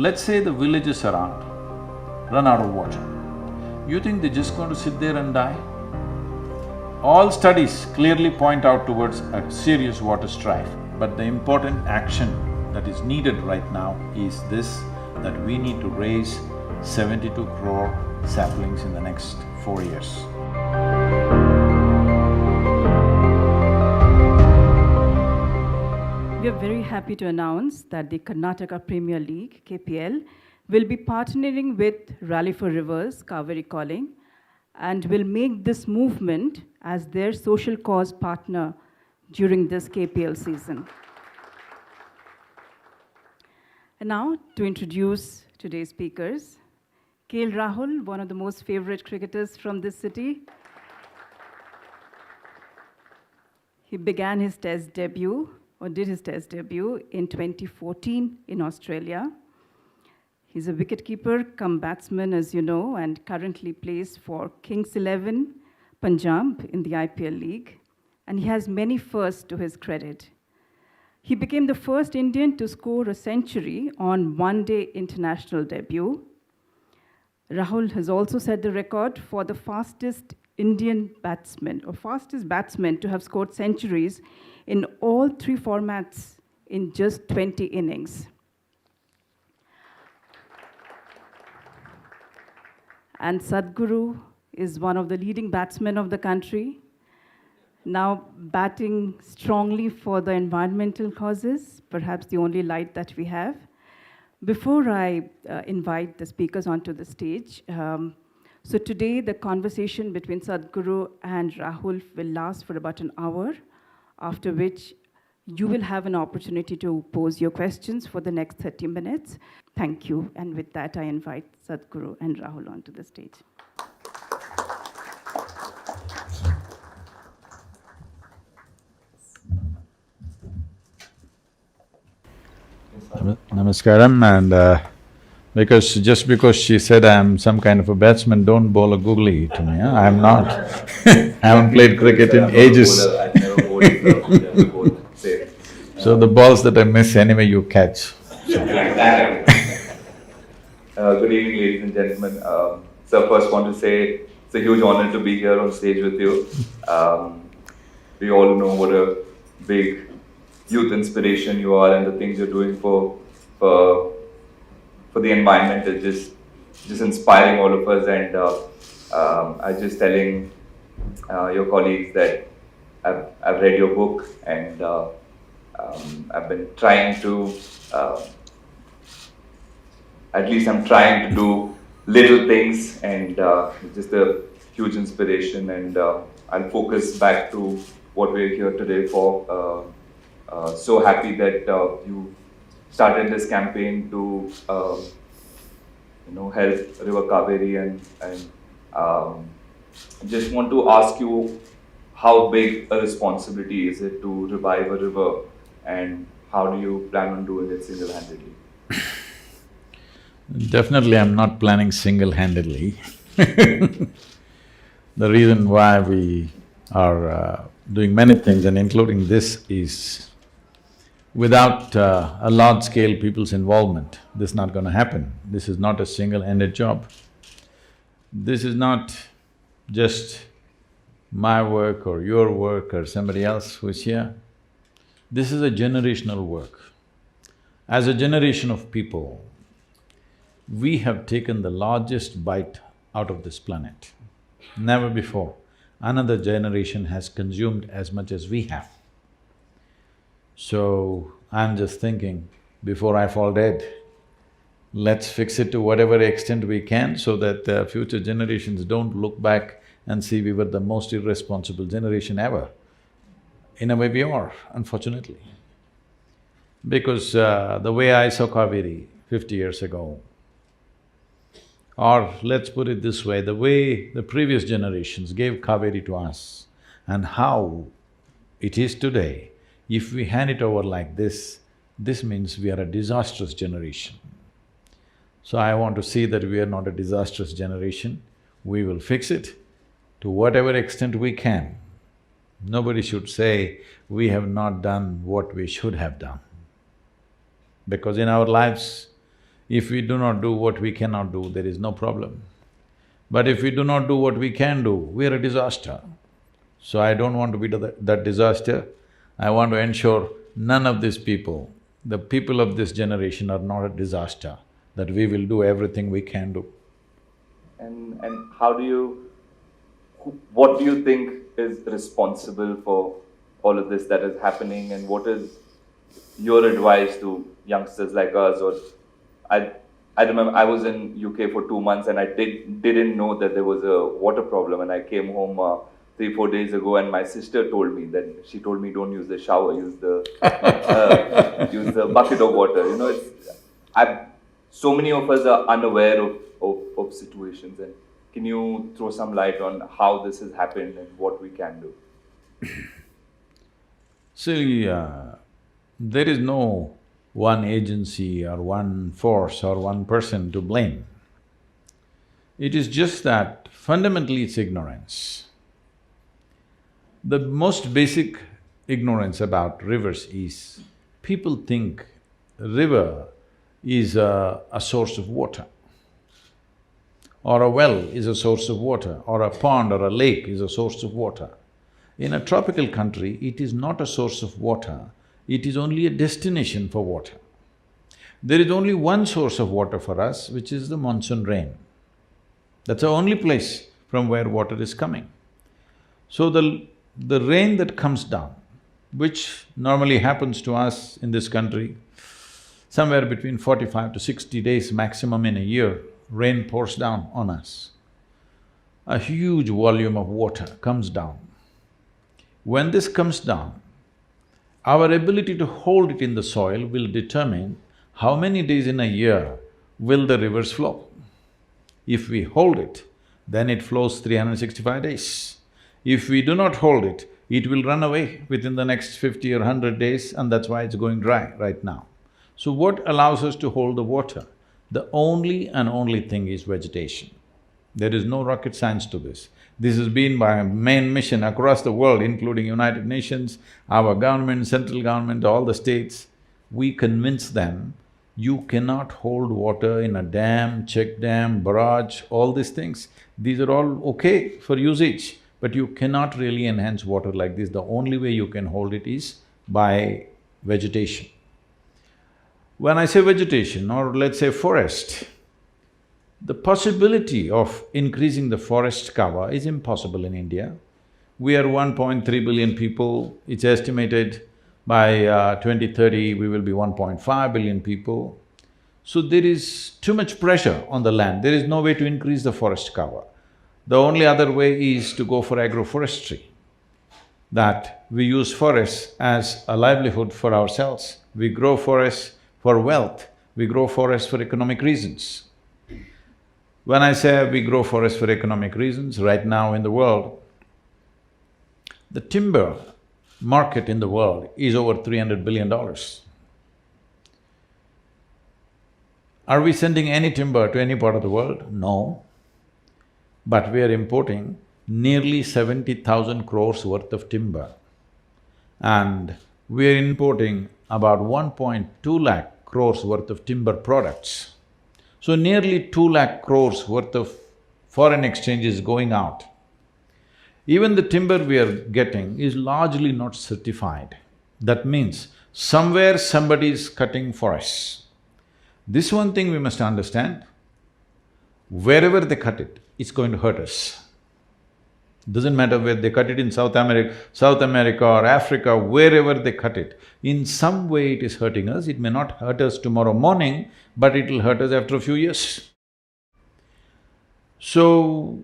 Let's say the villages around run out of water. You think they're just going to sit there and die? All studies clearly point out towards a serious water strife, but the important action that is needed right now is this, that we need to raise 72 crore saplings in the next 4 years. We are very happy to announce that the Karnataka Premier League, KPL, will be partnering with Rally for Rivers, Cauvery Calling, and will make this movement as their social cause partner during this KPL season. And now, to introduce today's speakers, Rahul, one of the most favorite cricketers from this city. He began his test debut, or did his test debut, in 2014 in Australia. He's a wicketkeeper cum batsman, as you know, and currently plays for Kings 11, Punjab in the IPL League. And he has many firsts to his credit. He became the first Indian to score a century on one-day international debut. Rahul has also set the record for the fastest Indian batsman, or fastest batsman to have scored centuries in all three formats in just 20 innings. And Sadhguru is one of the leading batsmen of the country, now batting strongly for the environmental causes, perhaps the only light that we have. Before I invite the speakers onto the stage, so today the conversation between Sadhguru and Rahul will last for about an hour, after which you will have an opportunity to pose your questions for the next 30 minutes. Thank you. And with that, I invite Sadhguru and Rahul onto the stage. Namaskaram, and just because she said I'm some kind of a batsman, don't bowl a googly to me, huh? I'm not. I haven't played cricket in ages. So the balls that I miss anyway you catch. Good evening, ladies and gentlemen. So first want to say it's a huge honor to be here on stage with you. We all know what a big youth inspiration you are, and the things you're doing for the environment is just inspiring all of us. And I was just telling your colleagues that I've read your book, and I've been trying to, at least I'm trying to do little things, and just a huge inspiration. And I'll focus back to what we're here today for. So happy that you started this campaign to help River Cauvery, and just want to ask you, how big a responsibility is it to revive a river, and how do you plan on doing it single-handedly? Definitely I'm not planning single-handedly. The reason why we are doing many things, and including this, is without a large-scale people's involvement, this is not going to happen. This is not a single-handed job. This is not just my work or your work or somebody else who's here. This is a generational work. As a generation of people, we have taken the largest bite out of this planet. Never before another generation has consumed as much as we have. So, I'm just thinking, before I fall dead, let's fix it to whatever extent we can so that future generations don't look back and see we were the most irresponsible generation ever. In a way we are, unfortunately. Because the way I saw Cauvery 50 years ago, or let's put it this way, the way the previous generations gave Cauvery to us and how it is today, if we hand it over like this means we are a disastrous generation. So I want to see that we are not a disastrous generation. We will fix it to whatever extent we can. Nobody should say we have not done what we should have done. Because in our lives, If we do not do what we cannot do, there is no problem. But if we do not do what we can do, we are a disaster. So I don't want to be that disaster. I want to ensure none of these people, the people of this generation, are not a disaster, that we will do everything we can do. And how do you, what do you think is responsible for all of this that is happening, and what is your advice to youngsters like us? Or I remember I was in UK for 2 months and I didn't know that there was a water problem, and I came home 3-4 days ago, and my sister told me that, she told me, don't use the shower, use the bucket of water. You know, so many of us are unaware of situations, and can you throw some light on how this has happened and what we can do? See, there is no one agency or one force or one person to blame. It is just that fundamentally it's ignorance. The most basic ignorance about rivers is, people think river is a source of water, or a well is a source of water, or a pond or a lake is a source of water. In a tropical country, it is not a source of water, it is only a destination for water. There is only one source of water for us, which is the monsoon rain. That's the only place from where water is coming. So the rain that comes down, which normally happens to us in this country, somewhere between 45 to 60 days maximum in a year, rain pours down on us. A huge volume of water comes down. When this comes down, our ability to hold it in the soil will determine how many days in a year will the rivers flow. If we hold it, then it flows 365 days. If we do not hold it, it will run away within the next 50 or 100 days, and that's why it's going dry right now. So what allows us to hold the water? The only and only thing is vegetation. There is no rocket science to this. This has been my main mission across the world, including United Nations, our government, central government, all the states. We convince them, you cannot hold water in a dam, check dam, barrage, all these things. These are all okay for usage, but you cannot really enhance water like this. The only way you can hold it is by vegetation. When I say vegetation, or let's say forest, the possibility of increasing the forest cover is impossible in India. We are 1.3 billion people, it's estimated by 2030 we will be 1.5 billion people. So there is too much pressure on the land, there is no way to increase the forest cover. The only other way is to go for agroforestry, that we use forests as a livelihood for ourselves. We grow forests for wealth, we grow forests for economic reasons. When I say we grow forests for economic reasons, right now in the world, the timber market in the world is over $300 billion. Are we sending any timber to any part of the world? No. But we are importing nearly 70,000 crores worth of timber, and we are importing about 1.2 lakh crores worth of timber products. So nearly 2 lakh crores worth of foreign exchange is going out. Even the timber we are getting is largely not certified. That means somewhere somebody is cutting forests. This one thing we must understand, wherever they cut it, it's going to hurt us. Doesn't matter where they cut it in South America or Africa, wherever they cut it, in some way it is hurting us. It may not hurt us tomorrow morning, but it'll hurt us after a few years. So,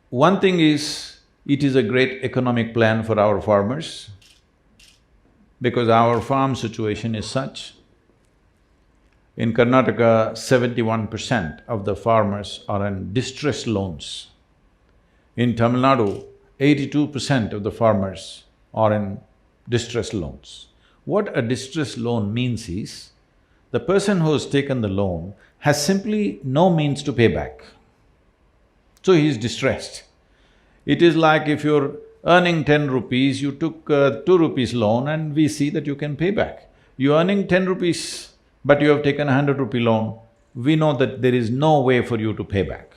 one thing is, it is a great economic plan for our farmers, because our farm situation is such. In Karnataka, 71% of the farmers are on distress loans. In Tamil Nadu, 82% of the farmers are in distress loans. What a distress loan means is, the person who has taken the loan has simply no means to pay back. So he is distressed. It is like if you're earning 10 rupees, you took 2 rupees loan and we see that you can pay back. You're earning 10 rupees, but you have taken a 100 rupee loan. we know that there is no way for you to pay back.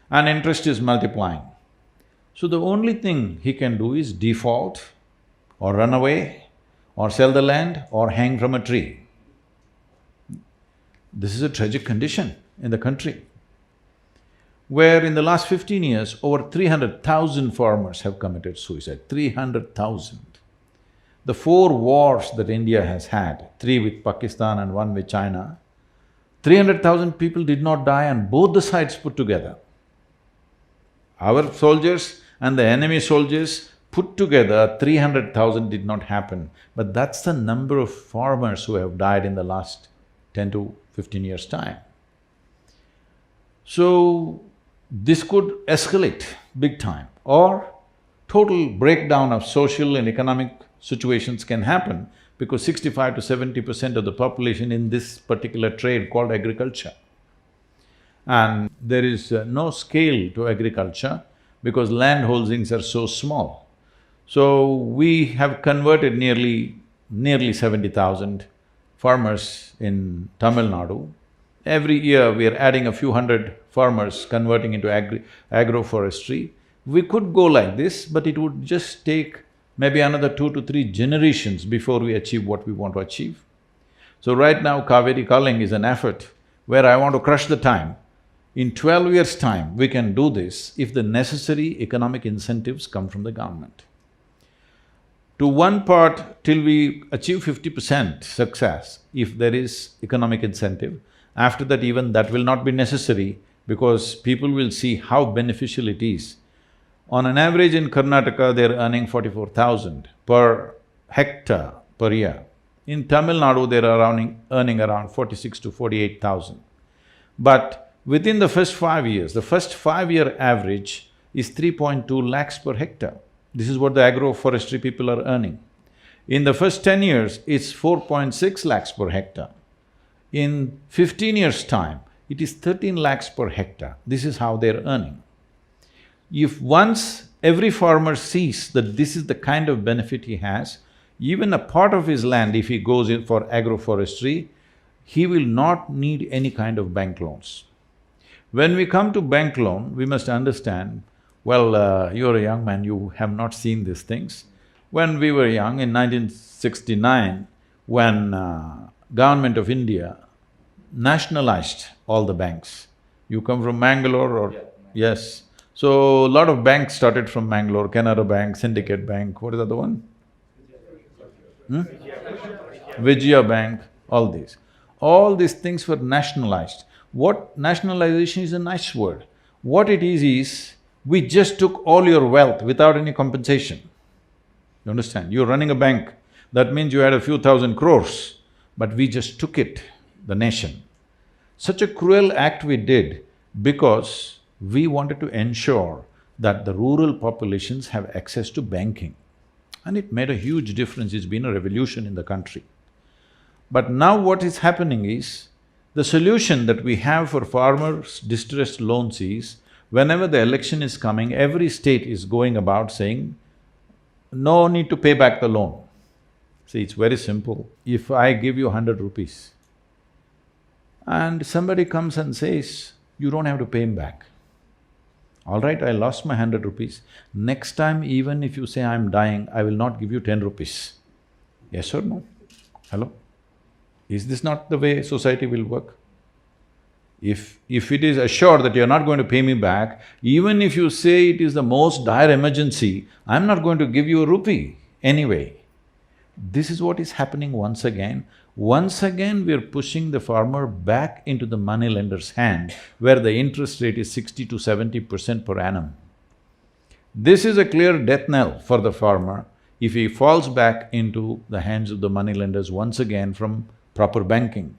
And interest is multiplying. So the only thing he can do is default or run away or sell the land or hang from a tree. This is a tragic condition in the country, where in the last 15 years, over 300,000 farmers have committed suicide, 300,000. The 4 wars that India has had, 3 with Pakistan and 1 with China, 300,000 people did not die on both the sides put together. Our soldiers and the enemy soldiers put together, 300,000 did not happen. But that's the number of farmers who have died in the last 10 to 15 years' time. So, this could escalate big time, or total breakdown of social and economic situations can happen because 65 to 70% of the population in this particular trade called agriculture. And there is no scale to agriculture because land holdings are so small. So, we have converted nearly 70,000 farmers in Tamil Nadu. Every year we are adding a few hundred farmers converting into agroforestry. We could go like this, but it would just take maybe another 2 to 3 generations before we achieve what we want to achieve. So right now, Cauvery culling is an effort where I want to crush the time. In 12 years' time, we can do this if the necessary economic incentives come from the government. To one part, till we achieve 50% success, if there is economic incentive, after that even that will not be necessary because people will see how beneficial it is. On an average in Karnataka, they're earning 44,000 per hectare per year. In Tamil Nadu, they're earning around 46 to 48,000. But within the first 5 years, the first 5-year average is 3.2 lakhs per hectare. This is what the agroforestry people are earning. In the first 10 years, it's 4.6 lakhs per hectare. In 15 years' time, it is 13 lakhs per hectare. This is how they're earning. If once every farmer sees that this is the kind of benefit he has, even a part of his land, if he goes in for agroforestry, he will not need any kind of bank loans. When we come to bank loan, we must understand, well, you're a young man, you have not seen these things. When we were young, in 1969, when Government of India nationalized all the banks. You come from Mangalore or… Yeah. Yes. So, a lot of banks started from Mangalore, Canara Bank, Syndicate Bank, what is the other one? Vijaya Bank, all these. All these things were nationalized. What… nationalization is a nice word. What it is, we just took all your wealth without any compensation. You understand? You're running a bank, that means you had a few thousand crores, but we just took it, the nation. Such a cruel act we did because we wanted to ensure that the rural populations have access to banking. And it made a huge difference, it's been a revolution in the country. But now what is happening is, the solution that we have for farmers' distressed loans is, whenever the election is coming, every state is going about saying, no need to pay back the loan. See, it's very simple. If I give you 100 rupees and somebody comes and says, you don't have to pay him back. All right, I lost my 100 rupees. Next time, even if you say I'm dying, I will not give you 10 rupees. Yes or no? Hello? Is this not the way society will work? If it is assured that you're not going to pay me back, even if you say it is the most dire emergency, I'm not going to give you a rupee anyway. This is what is happening once again. Once again, we're pushing the farmer back into the moneylender's hand, where the interest rate is 60 to 70% per annum. This is a clear death knell for the farmer if he falls back into the hands of the moneylenders once again from proper banking.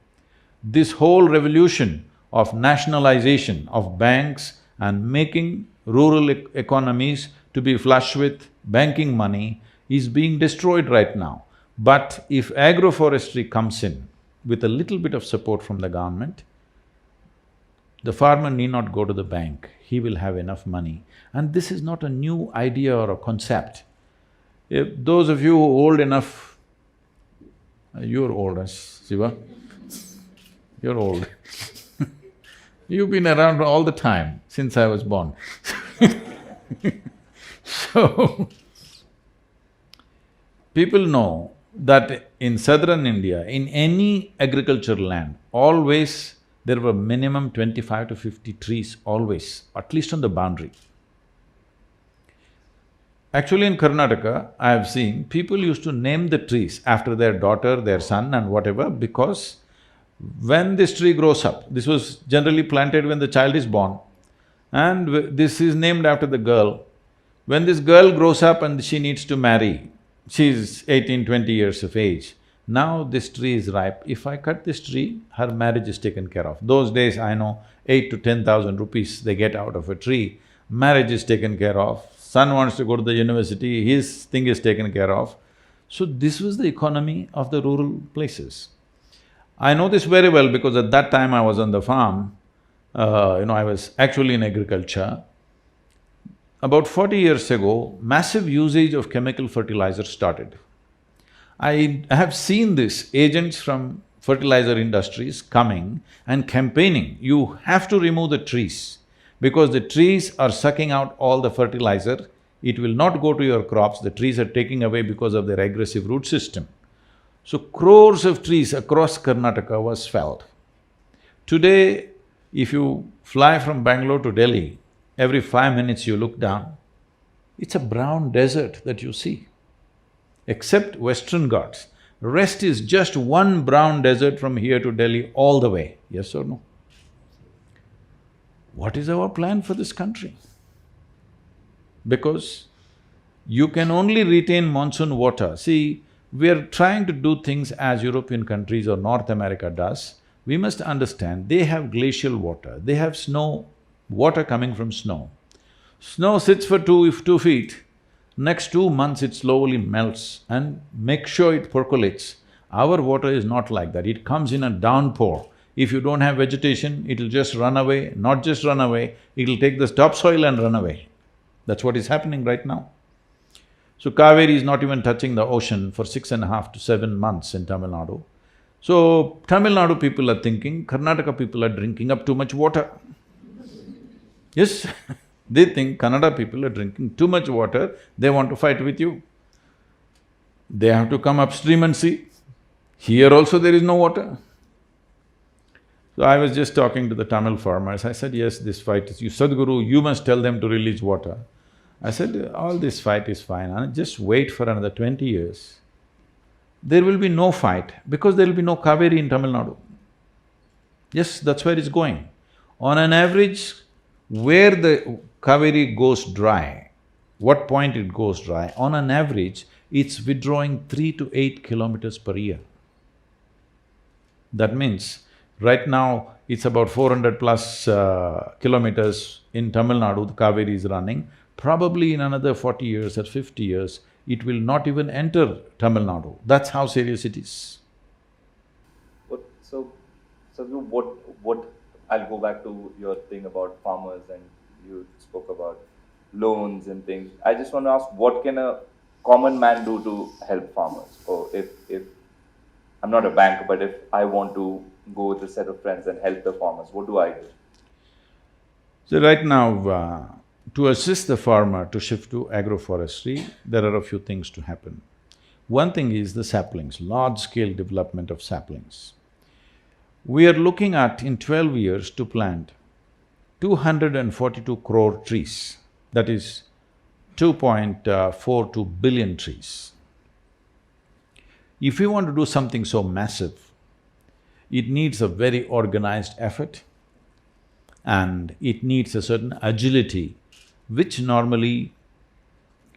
This whole revolution of nationalization of banks and making rural economies to be flush with banking money is being destroyed right now. But if agroforestry comes in with a little bit of support from the government, the farmer need not go to the bank, he will have enough money. And this is not a new idea or a concept. If those of you old enough, you're old, Shiva? You're old. You've been around all the time, since I was born. So, people know that in southern India, in any agricultural land, always there were minimum 25 to 50 trees, always, at least on the boundary. Actually, in Karnataka, I have seen people used to name the trees after their daughter, their son and whatever, because when this tree grows up, this was generally planted when the child is born, and this is named after the girl. When this girl grows up and she needs to marry, she's 18, 20 years of age, now this tree is ripe. If I cut this tree, her marriage is taken care of. Those days, I know, 8 to 10,000 rupees they get out of a tree, marriage is taken care of, son wants to go to the university, his thing is taken care of. So this was the economy of the rural places. I know this very well because at that time I was on the farm, I was actually in agriculture. About 40 years ago, massive usage of chemical fertilizers started. I have seen this, agents from fertilizer industries coming and campaigning, you have to remove the trees because the trees are sucking out all the fertilizer, it will not go to your crops, the trees are taking away because of their aggressive root system. So crores of trees across Karnataka was felled. Today, if you fly from Bangalore to Delhi, every 5 minutes you look down, it's a brown desert that you see. Except Western Ghats, rest is just one brown desert from here to Delhi all the way, yes or no? What is our plan for this country? Because you can only retain monsoon water. See, we are trying to do things as European countries or North America does. We must understand, they have glacial water, they have snow, water coming from snow. Snow sits for 2 feet, next 2 months it slowly melts and make sure it percolates. Our water is not like that, it comes in a downpour. If you don't have vegetation, it'll just run away, not just run away, it'll take the topsoil and run away. That's what is happening right now. So Cauvery is not even touching the ocean for 6.5 to 7 months in Tamil Nadu. So Tamil Nadu people are thinking, Karnataka people are drinking up too much water. Yes, they think Kannada people are drinking too much water, they want to fight with you. They have to come upstream and see. Here also there is no water. So I was just talking to the Tamil farmers, I said, yes, this fight is… Sadhguru, you must tell them to release water. I said, all this fight is fine, and just wait for another 20 years. There will be no fight because there will be no Cauvery in Tamil Nadu. Yes, that's where it's going. On an average, where the Cauvery goes dry, what point it goes dry, on an average, it's withdrawing 3 to 8 kilometers per year. That means, right now, it's about 400 plus kilometers in Tamil Nadu, the Cauvery is running. Probably in another 40 years or 50 years, it will not even enter Tamil Nadu. That's how serious it is. So, I'll go back to your thing about farmers and you spoke about loans and things. I just want to ask, what can a common man do to help farmers? Or if I'm not a banker, but if I want to go with a set of friends and help the farmers, what do I do? So right now, to assist the farmer to shift to agroforestry, there are a few things to happen. One thing is the saplings, large-scale development of saplings. We are looking at, in 12 years, to plant 242 crore trees, that is 2.42 billion trees. If we want to do something so massive, it needs a very organized effort and it needs a certain agility, which normally,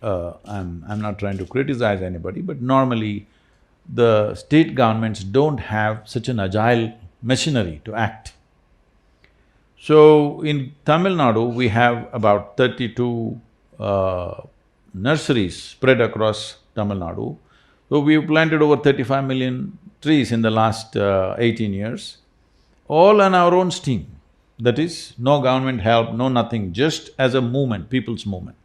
I'm not trying to criticize anybody, but normally the state governments don't have such an agile machinery to act. So in Tamil Nadu, we have about 32 nurseries spread across Tamil Nadu. So we've planted over 35 million trees in the last 18 years, all on our own steam. That is, no government help, no nothing, just as a movement, people's movement.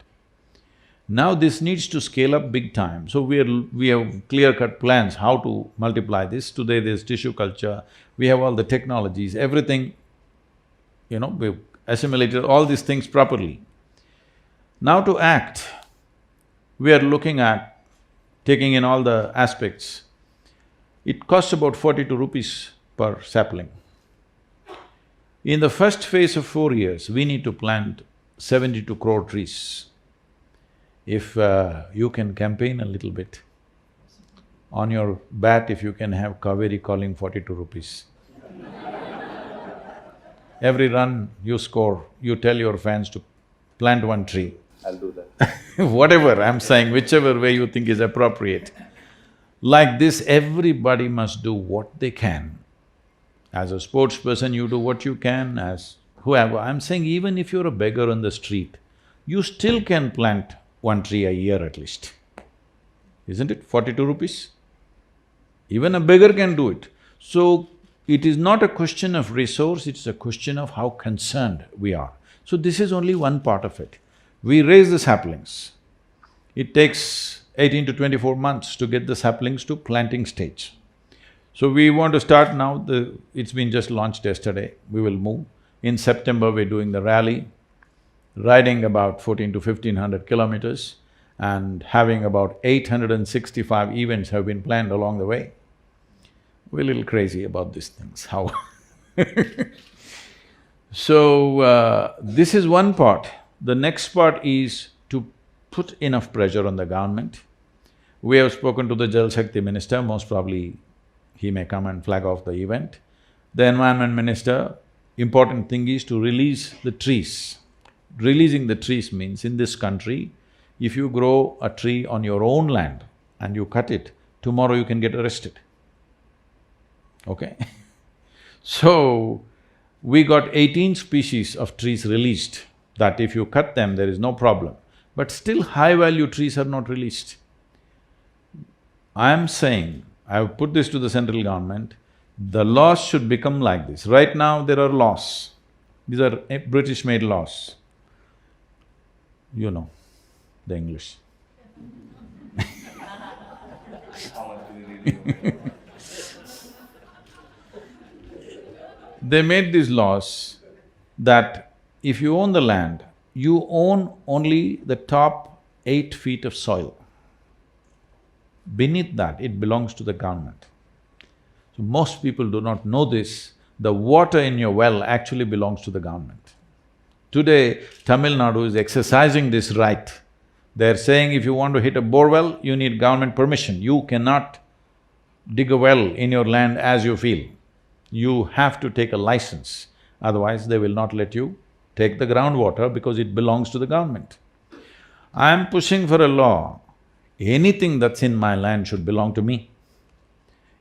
Now this needs to scale up big time, so we have clear-cut plans how to multiply this. Today there's tissue culture, we have all the technologies, everything we've assimilated all these things properly. Now to act, we are looking at taking in all the aspects. It costs about 42 rupees per sapling. In the first phase of 4 years, we need to plant 72 crore trees. If you can campaign a little bit, on your bat if you can have Cauvery calling 42 rupees. Every run you score, you tell your fans to plant one tree. I'll do that. Whatever I'm saying, whichever way you think is appropriate. Like this, everybody must do what they can. As a sports person, you do what you can, as whoever. I'm saying even if you're a beggar on the street, you still can plant one tree a year at least. Isn't it? 42 rupees? Even a beggar can do it. So, it is not a question of resource, it's a question of how concerned we are. So this is only one part of it. We raise the saplings. It takes 18 to 24 months to get the saplings to planting stage. So we want to start now, it's been just launched yesterday, we will move. In September, we're doing the rally, riding about 14 to 1500 kilometers and having about 865 events have been planned along the way. We're a little crazy about these things, how So, this is one part. The next part is to put enough pressure on the government. We have spoken to the Jal Shakti minister, most probably he may come and flag off the event. The environment minister, important thing is to release the trees. Releasing the trees means in this country, if you grow a tree on your own land and you cut it, tomorrow you can get arrested. Okay? So, we got 18 species of trees released, that if you cut them, there is no problem. But still high-value trees are not released. I am saying, I have put this to the central government, the laws should become like this. Right now, there are laws. These are British-made laws. You know the English. How much do you really know? They made these laws that if you own the land, you own only the top 8 feet of soil. Beneath that, it belongs to the government. So most people do not know this, the water in your well actually belongs to the government. Today, Tamil Nadu is exercising this right. They're saying if you want to hit a bore well, you need government permission. You cannot dig a well in your land as you feel. You have to take a license, otherwise they will not let you take the groundwater because it belongs to the government. I am pushing for a law, anything that's in my land should belong to me.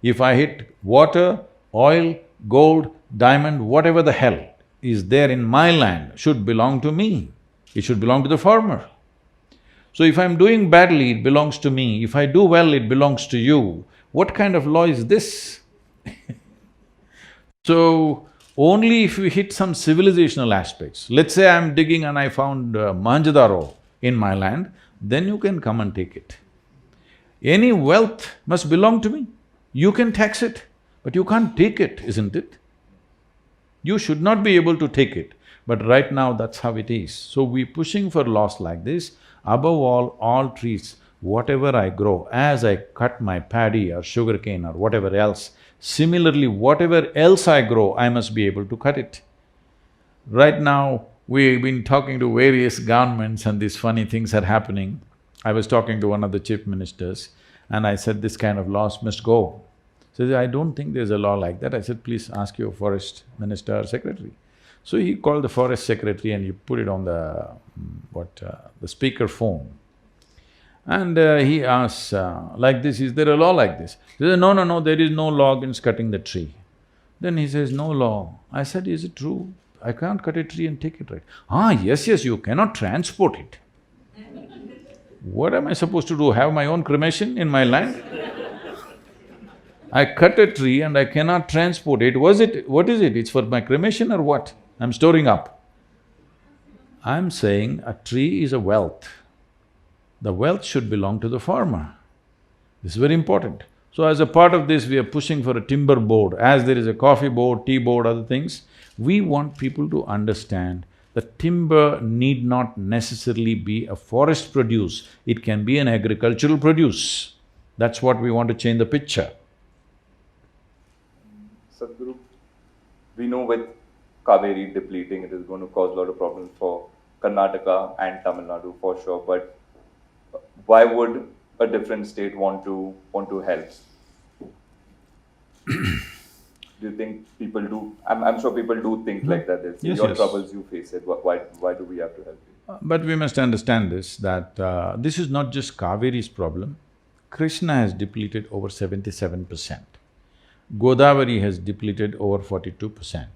If I hit water, oil, gold, diamond, whatever the hell is there in my land should belong to me. It should belong to the farmer. So if I'm doing badly, it belongs to me. If I do well, it belongs to you. What kind of law is this? So, only if we hit some civilizational aspects, let's say I'm digging and I found Manjadaro in my land, then you can come and take it. Any wealth must belong to me. You can tax it, but you can't take it, isn't it? You should not be able to take it, but right now that's how it is. So we're pushing for laws like this. Above all trees, whatever I grow, as I cut my paddy or sugarcane or whatever else, similarly, whatever else I grow, I must be able to cut it. Right now, we've been talking to various governments and these funny things are happening. I was talking to one of the chief ministers and I said, this kind of laws must go. He said, I don't think there's a law like that. I said, please ask your forest minister or secretary. So he called the forest secretary and he put it on the… the speaker phone. And he asks, like this, is there a law like this? He says, no, there is no law against cutting the tree. Then he says, no law. I said, is it true? I can't cut a tree and take it, right? Yes, you cannot transport it. What am I supposed to do, have my own cremation in my land? I cut a tree and I cannot transport it. What is it? It's for my cremation or what? I'm storing up. I'm saying a tree is a wealth. The wealth should belong to the farmer. This is very important. So as a part of this, we are pushing for a timber board. As there is a coffee board, tea board, other things, We want people to understand that timber need not necessarily be a forest produce, it can be an agricultural produce. That's what we want to change the picture. Sadhguru, we know with Cauvery depleting, it is going to cause a lot of problems for Karnataka and Tamil Nadu for sure. But why would a different state want to help? Do you think people do? I'm sure people do think like that. It's Yes, your yes. troubles, you face it. Why do we have to help you? But we must understand this, that this is not just Kaveri's problem. Krishna has depleted over 77%. Godavari has depleted over 42%.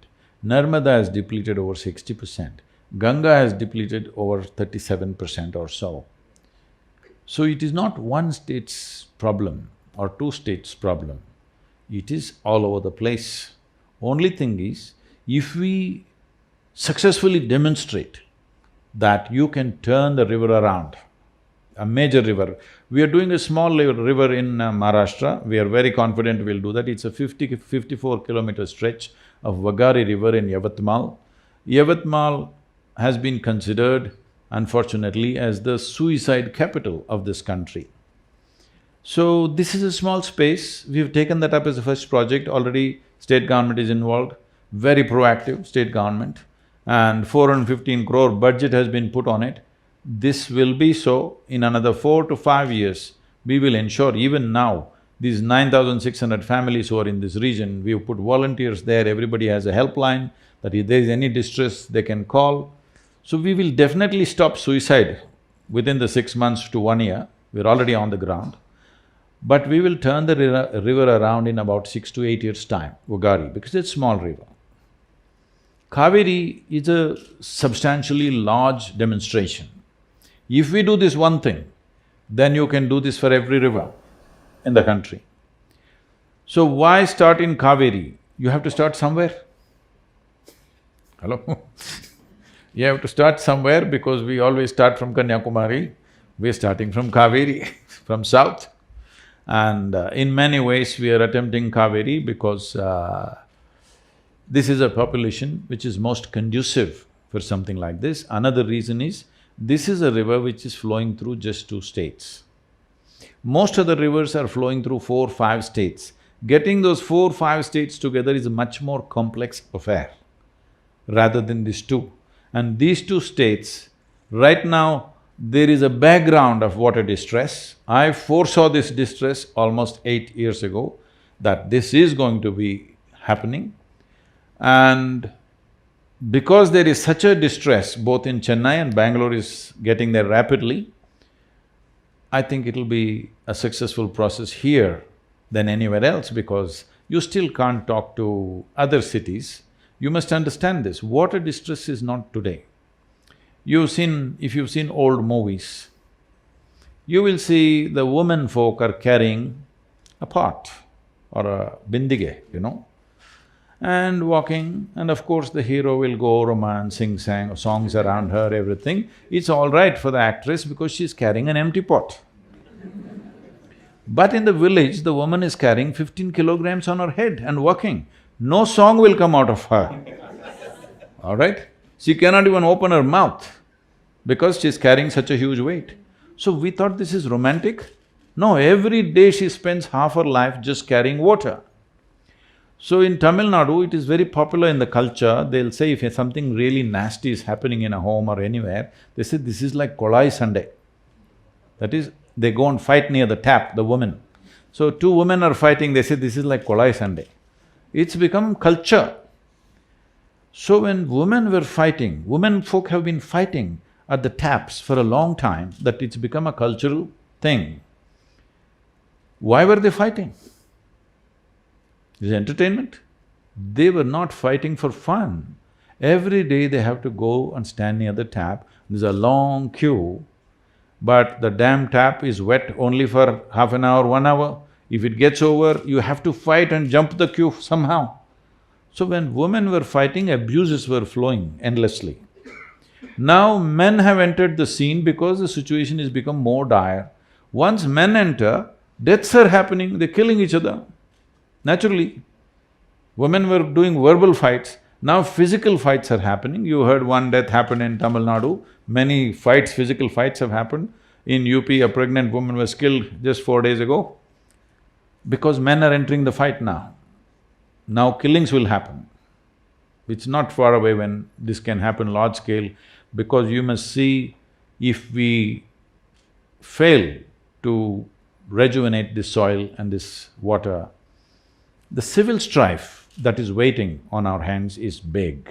Narmada has depleted over 60%. Ganga has depleted over 37% or so. So it is not one state's problem or two states' problem. It is all over the place. Only thing is, if we successfully demonstrate that you can turn the river around, a major river. We are doing a small river in Maharashtra, we are very confident we'll do that. It's a 54-kilometer stretch of Vagari river in Yavatmal. Yavatmal has been considered, unfortunately, as the suicide capital of this country. So, this is a small space, we've taken that up as a first project, already state government is involved, very proactive state government, and 415 crore budget has been put on it. This will be so, in another 4 to 5 years, we will ensure even now, these 9,600 families who are in this region, we've put volunteers there, everybody has a helpline, that if there is any distress, they can call. So we will definitely stop suicide within the 6 months to 1 year, we're already on the ground. But we will turn the river around in about 6 to 8 years' time, Vagari, because it's a small river. Cauvery is a substantially large demonstration. If we do this one thing, then you can do this for every river in the country. So why start in Cauvery? You have to start somewhere. Hello? You have to start somewhere because we always start from Kanyakumari, we're starting from Cauvery, from south. And in many ways we are attempting Cauvery because this is a population which is most conducive for something like this. Another reason is, this is a river which is flowing through just 2 states. Most of the rivers are flowing through 4, 5 states. Getting those 4, 5 states together is a much more complex affair rather than these 2. And these 2 states, right now, there is a background of water distress. I foresaw this distress almost 8 years ago, that this is going to be happening. And because there is such a distress, both in Chennai and Bangalore is getting there rapidly, I think it'll be a successful process here than anywhere else because you still can't talk to other cities. You must understand this, water distress is not today. If you've seen old movies, you will see the women folk are carrying a pot or a bindige, and walking, and of course the hero will go romance, sing songs around her, everything. It's all right for the actress because she's carrying an empty pot. But in the village, the woman is carrying 15 kilograms on her head and walking. No song will come out of her, all right? She cannot even open her mouth because she's carrying such a huge weight. So we thought this is romantic. No, every day she spends half her life just carrying water. So in Tamil Nadu, it is very popular in the culture, they'll say if something really nasty is happening in a home or anywhere, they say this is like Kolai Sunday. That is, they go and fight near the tap, the women. So 2 women are fighting, they say this is like Kolai Sunday. It's become culture. So when women were fighting, women folk have been fighting at the taps for a long time, that it's become a cultural thing. Why were they fighting? Is entertainment? They were not fighting for fun. Every day they have to go and stand near the tap, there's a long queue, but the damn tap is wet only for half an hour, 1 hour. If it gets over, you have to fight and jump the queue somehow. So when women were fighting, abuses were flowing endlessly. Now men have entered the scene because the situation has become more dire. Once men enter, deaths are happening, they're killing each other. Naturally, women were doing verbal fights, Now physical fights are happening. You heard one death happened in Tamil Nadu, many fights, physical fights have happened. In UP, a pregnant woman was killed just 4 days ago because men are entering the fight now. Now killings will happen. It's not far away when this can happen large scale, because you must see, if we fail to rejuvenate this soil and this water, the civil strife that is waiting on our hands is big.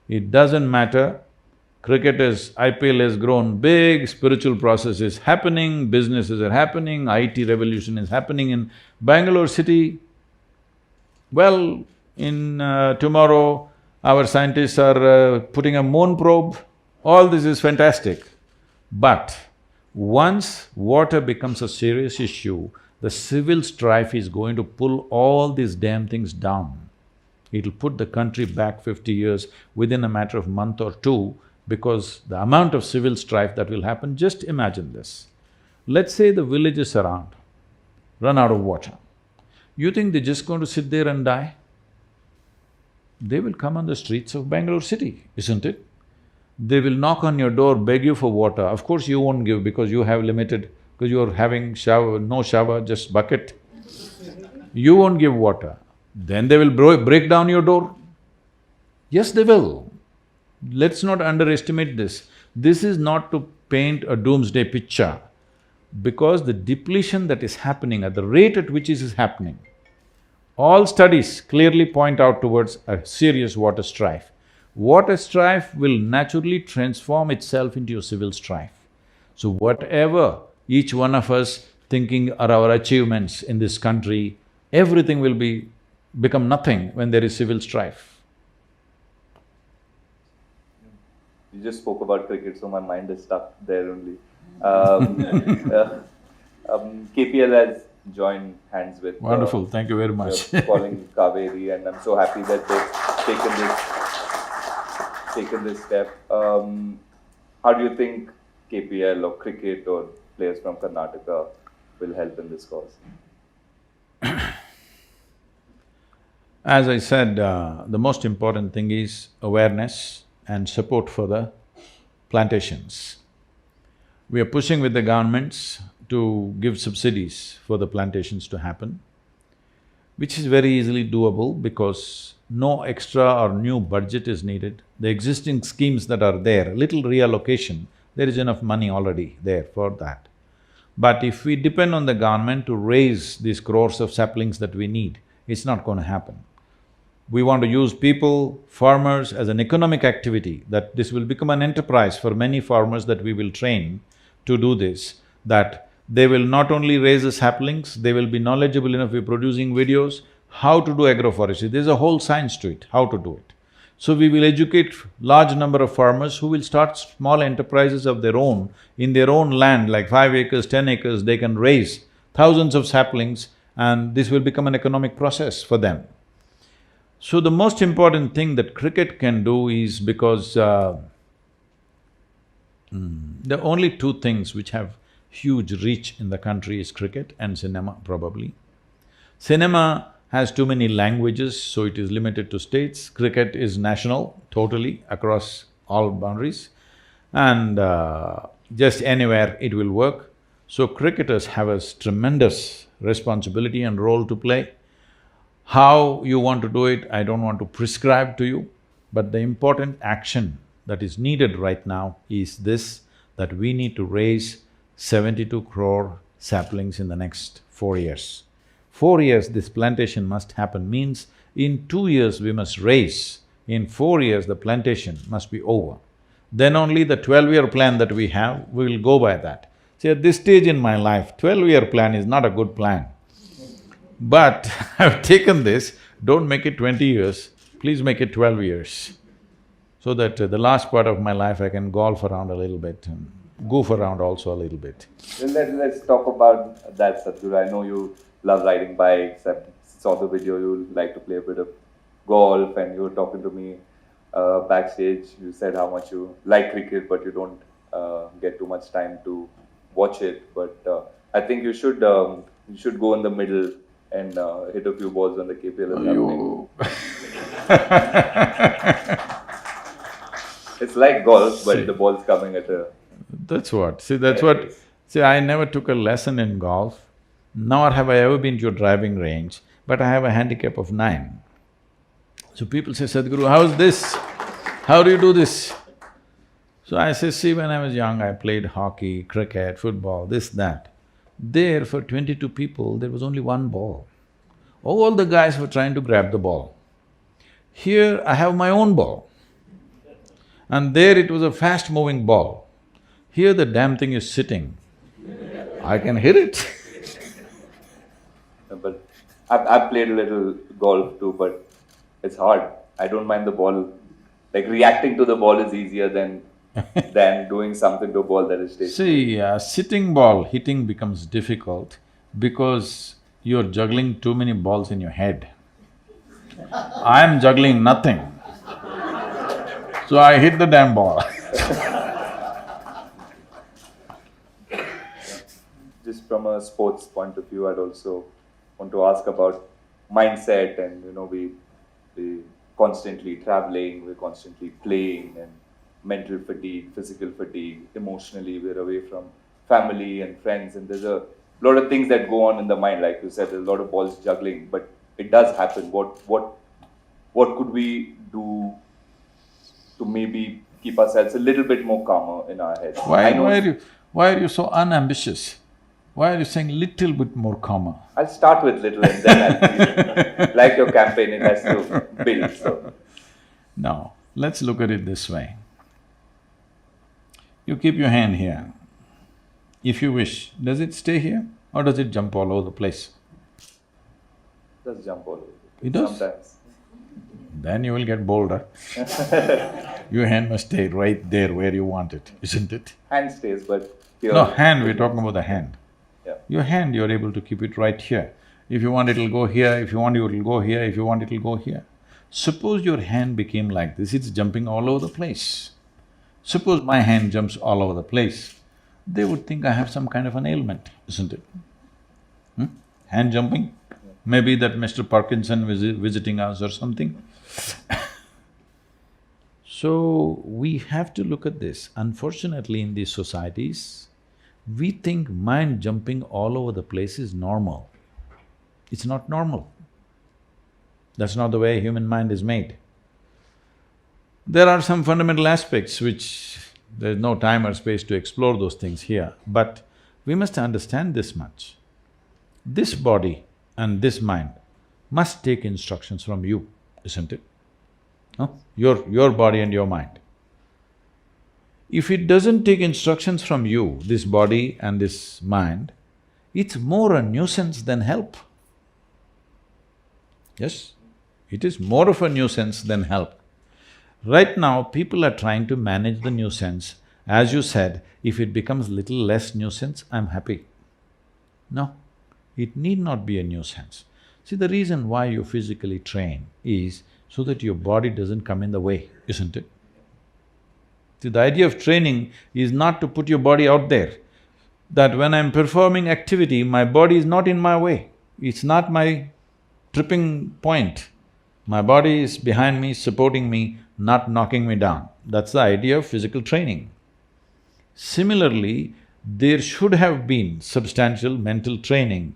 It doesn't matter, cricketers, IPL has grown big, spiritual process is happening, businesses are happening, IT revolution is happening in Bangalore city. Well, in tomorrow, our scientists are putting a moon probe, all this is fantastic. But once water becomes a serious issue, the civil strife is going to pull all these damn things down. It'll put the country back 50 years within a matter of month or two, because the amount of civil strife that will happen, just imagine this. Let's say the villages around run out of water. You think they're just going to sit there and die? They will come on the streets of Bangalore city, isn't it? They will knock on your door, beg you for water. Of course you won't give because you have limited, because you're having shower, no shower, just bucket. You won't give water. Then they will break down your door. Yes, they will. Let's not underestimate this. This is not to paint a doomsday picture, because the depletion that is happening at the rate at which it is happening, all studies clearly point out towards a serious water strife. Water strife will naturally transform itself into a civil strife. So whatever each one of us thinking are our achievements in this country, everything will become nothing when there is civil strife. You just spoke about cricket, so my mind is stuck there only. KPL has joined hands with… Wonderful, thank you very much. Calling Cauvery, and I'm so happy that they've taken this step. How do you think KPL or cricket or players from Karnataka will help in this cause? As I said, the most important thing is awareness and support for the plantations. We are pushing with the governments to give subsidies for the plantations to happen, which is very easily doable because no extra or new budget is needed. The existing schemes that are there, little reallocation, there is enough money already there for that. But if we depend on the government to raise these crores of saplings that we need, it's not going to happen. We want to use people, farmers as an economic activity, that this will become an enterprise for many farmers that we will train to do this, that they will not only raise the saplings, they will be knowledgeable enough, we're producing videos, how to do agroforestry. There's a whole science to it, how to do it. So we will educate large number of farmers who will start small enterprises of their own, in their own land, like 5 acres, 10 acres, they can raise thousands of saplings and this will become an economic process for them. So the most important thing that cricket can do is, because there are only two things which have huge reach in the country is cricket and cinema, probably. Cinema has too many languages, so it is limited to states. Cricket is national, totally, across all boundaries, and just anywhere it will work. So cricketers have a tremendous responsibility and role to play. How you want to do it, I don't want to prescribe to you, but the important action that is needed right now is this, that we need to raise 72 crore saplings in the next 4 years. 4 years this plantation must happen, means in 2 years we must raise, in 4 years the plantation must be over. Then only the 12-year plan that we have, we will go by that. See, at this stage in my life, 12-year plan is not a good plan. But I've taken this, don't make it 20 years, please make it 12 years, so that the last part of my life I can golf around a little bit and goof around also a little bit. Let's talk about that, Sadhguru. I know you love riding bikes, I saw the video, you like to play a bit of golf, and you were talking to me backstage, you said how much you like cricket but you don't get too much time to watch it, but I think you should go in the middle and hit a few balls when the KPL is happening. It's like golf, but the ball's coming at a… That's what, see, that's what… See, I never took a lesson in golf, nor have I ever been to a driving range, but I have a handicap of 9. So people say, Sadhguru, how's this? How do you do this? So I say, see, when I was young, I played hockey, cricket, football, this, that. There, for 22 people, there was only one ball. All the guys were trying to grab the ball. Here, I have my own ball. And there it was a fast-moving ball. Here the damn thing is sitting. I can hit it. But I've played a little golf too, but it's hard. I don't mind the ball. Like reacting to the ball is easier than doing something to a ball that is stationary. See, sitting ball hitting becomes difficult because you're juggling too many balls in your head. I'm juggling nothing. So I hit the damn ball. Just from a sports point of view, I'd also want to ask about mindset and we constantly traveling, we're constantly playing and mental fatigue, physical fatigue, emotionally we're away from family and friends and there's a lot of things that go on in the mind, like you said, there's a lot of balls juggling, but it does happen. What could we do to maybe keep ourselves a little bit more calmer in our heads? Why are you so unambitious? Why are you saying little bit more calmer? I'll start with little and then I'll… Like your campaign, it has to build, so… Now, let's look at it this way. You keep your hand here. If you wish, does it stay here or does it jump all over the place? It does jump all over. It does? Sometimes. Then you will get bolder. Your hand must stay right there where you want it, isn't it? Hand stays, but here… No, hand, we're talking about the hand. Yeah. Your hand, you're able to keep it right here. If you want, it'll go here, if you want, it'll go here, if you want, it'll go here. Suppose your hand became like this, it's jumping all over the place. Suppose my hand jumps all over the place, they would think I have some kind of an ailment, isn't it? Hand jumping? Maybe that Mr. Parkinson visiting us or something. So, we have to look at this. Unfortunately, in these societies, we think mind jumping all over the place is normal. It's not normal. That's not the way human mind is made. There are some fundamental aspects which there's no time or space to explore those things here, but we must understand this much. This body and this mind must take instructions from you, isn't it? No? Your body and your mind. If it doesn't take instructions from you, this body and this mind, it's more a nuisance than help. Yes? It is more of a nuisance than help. Right now, people are trying to manage the nuisance. As you said, if it becomes little less nuisance, I'm happy. No, it need not be a nuisance. See, the reason why you physically train is so that your body doesn't come in the way, isn't it? See, the idea of training is not to put your body out there, that when I'm performing activity, my body is not in my way, it's not my tripping point. My body is behind me, supporting me, not knocking me down. That's the idea of physical training. Similarly, there should have been substantial mental training,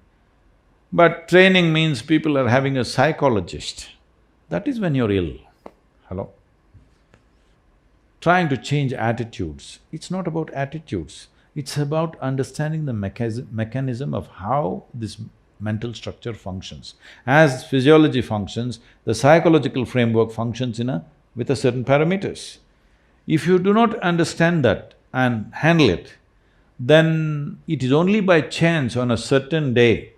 but training means people are having a psychologist. That is when you're ill. Hello? Trying to change attitudes, it's not about attitudes, it's about understanding the mechanism of how this mental structure functions. As physiology functions, the psychological framework functions with a certain parameters. If you do not understand that and handle it, then it is only by chance on a certain day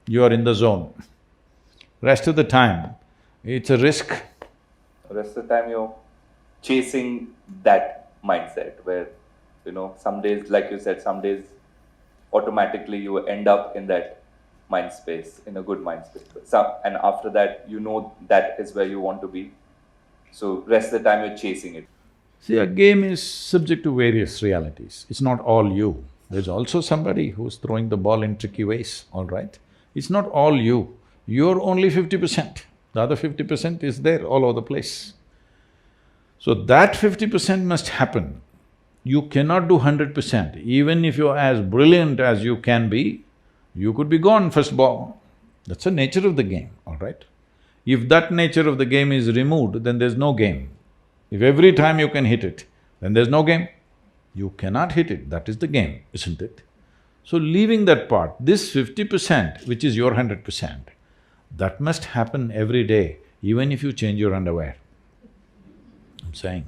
you are in the zone. Rest of the time, it's a risk. Rest of the time you're chasing that mindset where, some days, like you said, some days automatically you end up in that mind space, in a good mind space. And after that, that is where you want to be. So rest of the time you're chasing it. See, a game is subject to various realities. It's not all you. There's also somebody who's throwing the ball in tricky ways, all right? It's not all you. You're only 50%. The other 50% is there all over the place. So that 50% must happen. You cannot do 100%. Even if you're as brilliant as you can be, you could be gone first ball. That's the nature of the game, all right? If that nature of the game is removed, then there's no game. If every time you can hit it, then there's no game. You cannot hit it, that is the game, isn't it? So leaving that part, this 50%, which is your 100%, that must happen every day, even if you change your underwear. I'm saying,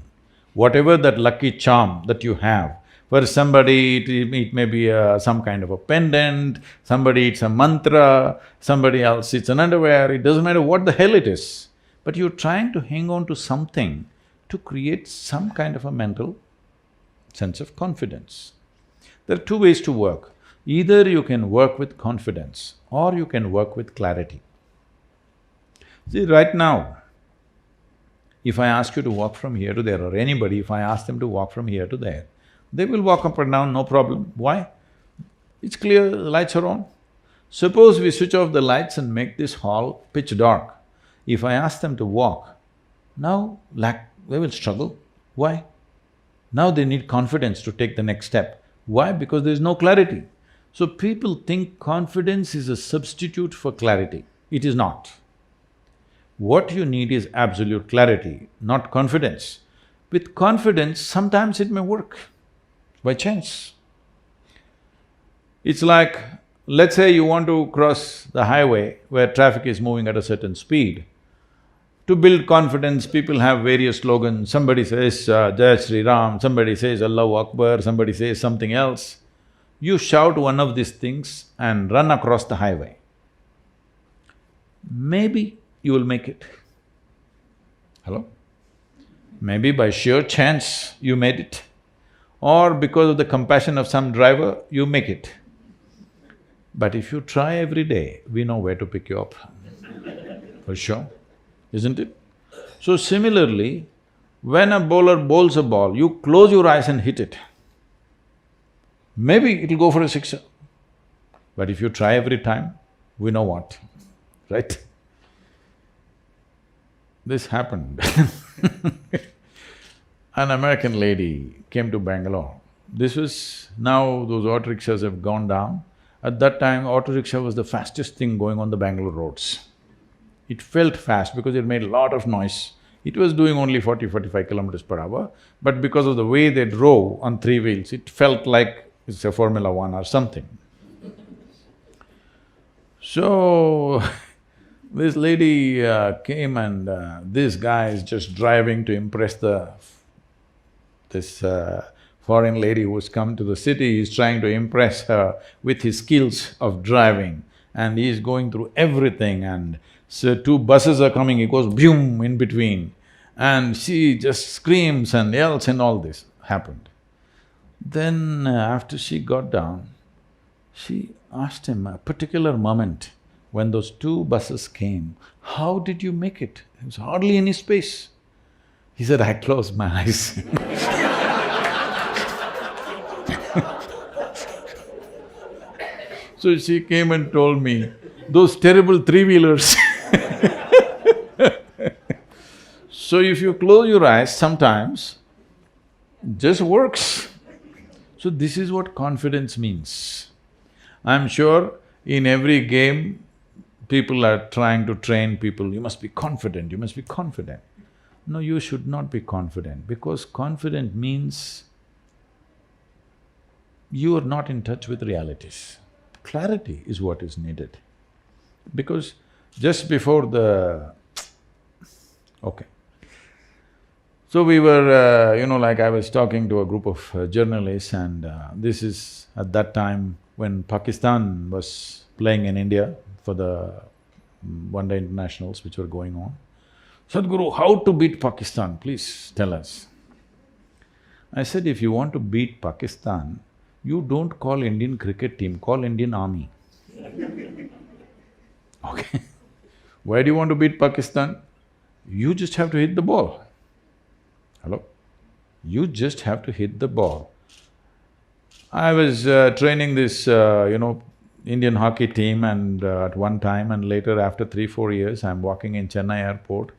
whatever that lucky charm that you have, for somebody it may be some kind of a pendant, somebody it's a mantra, somebody else it's an underwear, it doesn't matter what the hell it is, but you're trying to hang on to something to create some kind of a mental sense of confidence. There are two ways to work. Either you can work with confidence or you can work with clarity. See, right now, if I ask you to walk from here to there, or anybody, if I ask them to walk from here to there, they will walk up and down, no problem. Why? It's clear, the lights are on. Suppose we switch off the lights and make this hall pitch dark. If I ask them to walk, now they will struggle. Why? Now they need confidence to take the next step. Why? Because there is no clarity. So people think confidence is a substitute for clarity. It is not. What you need is absolute clarity, not confidence. With confidence, sometimes it may work, by chance. It's like, let's say you want to cross the highway where traffic is moving at a certain speed. To build confidence, people have various slogans. Somebody says, Jai Shri Ram, somebody says Allahu Akbar, somebody says something else. You shout one of these things and run across the highway. Maybe you will make it. Hello? Maybe by sheer chance you made it, or because of the compassion of some driver, you make it. But if you try every day, we know where to pick you up, for sure, isn't it? So similarly, when a bowler bowls a ball, you close your eyes and hit it. Maybe it'll go for a sixer, but if you try every time, we know what, right? This happened. An American lady came to Bangalore. This was… now those auto rickshaws have gone down. At that time, auto rickshaw was the fastest thing going on the Bangalore roads. It felt fast because it made a lot of noise. It was doing only 40-45 kilometers per hour, but because of the way they drove on three wheels, it felt like it's a Formula One or something. So, this lady came and this guy is just driving to impress this foreign lady who's come to the city. He's trying to impress her with his skills of driving, and he's going through everything, and so two buses are coming, he goes boom in between, and she just screams and yells, and all this happened. Then after she got down, she asked him a particular moment when those two buses came, how did you make it? There was hardly any space. He said, I closed my eyes. So she came and told me, those terrible three-wheelers. So if you close your eyes, sometimes it just works. So this is what confidence means. I'm sure in every game, people are trying to train people, you must be confident, you must be confident. No, you should not be confident, because confident means you are not in touch with realities. Clarity is what is needed. Because just before the… okay. So we were, like I was talking to a group of journalists, and this is at that time when Pakistan was playing in India for the one-day internationals which were going on. Sadhguru, how to beat Pakistan, please tell us. I said, if you want to beat Pakistan, you don't call Indian cricket team, call Indian army. Okay. Why do you want to beat Pakistan? You just have to hit the ball. Hello? You just have to hit the ball. I was training this, Indian hockey team and at one time, and later after 3-4 years, I'm walking in Chennai airport.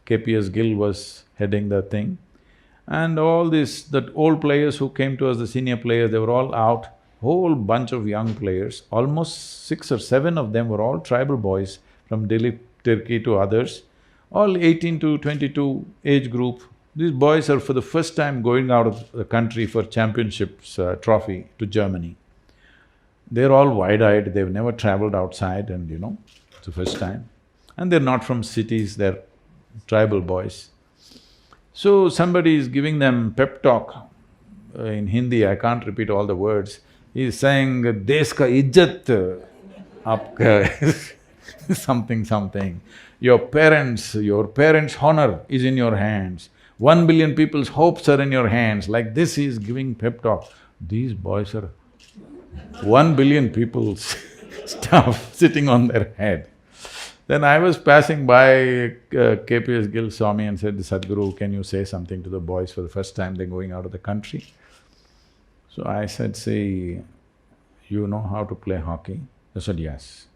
KPS Gill was heading the thing. And all these… that old players who came to us, the senior players, they were all out. Whole bunch of young players, almost 6 or 7 of them were all tribal boys from Delhi, Turkey to others, all 18 to 22 age group. These boys are for the first time going out of the country for championships trophy to Germany. They're all wide-eyed, they've never traveled outside and it's the first time. And they're not from cities, they're tribal boys. So somebody is giving them pep talk in Hindi, I can't repeat all the words. He's saying, "Desh ka izzat aapka," something. Your parents' honor is in your hands. 1 billion people's hopes are in your hands. Like this, he's giving pep talk. These boys are 1 billion people's stuff sitting on their head. Then I was passing by, KPS Gill saw me and said, "Sadhguru, can you say something to the boys for the first time, they're going out of the country?" So I said, "See, you know how to play hockey?" They said, "Yes."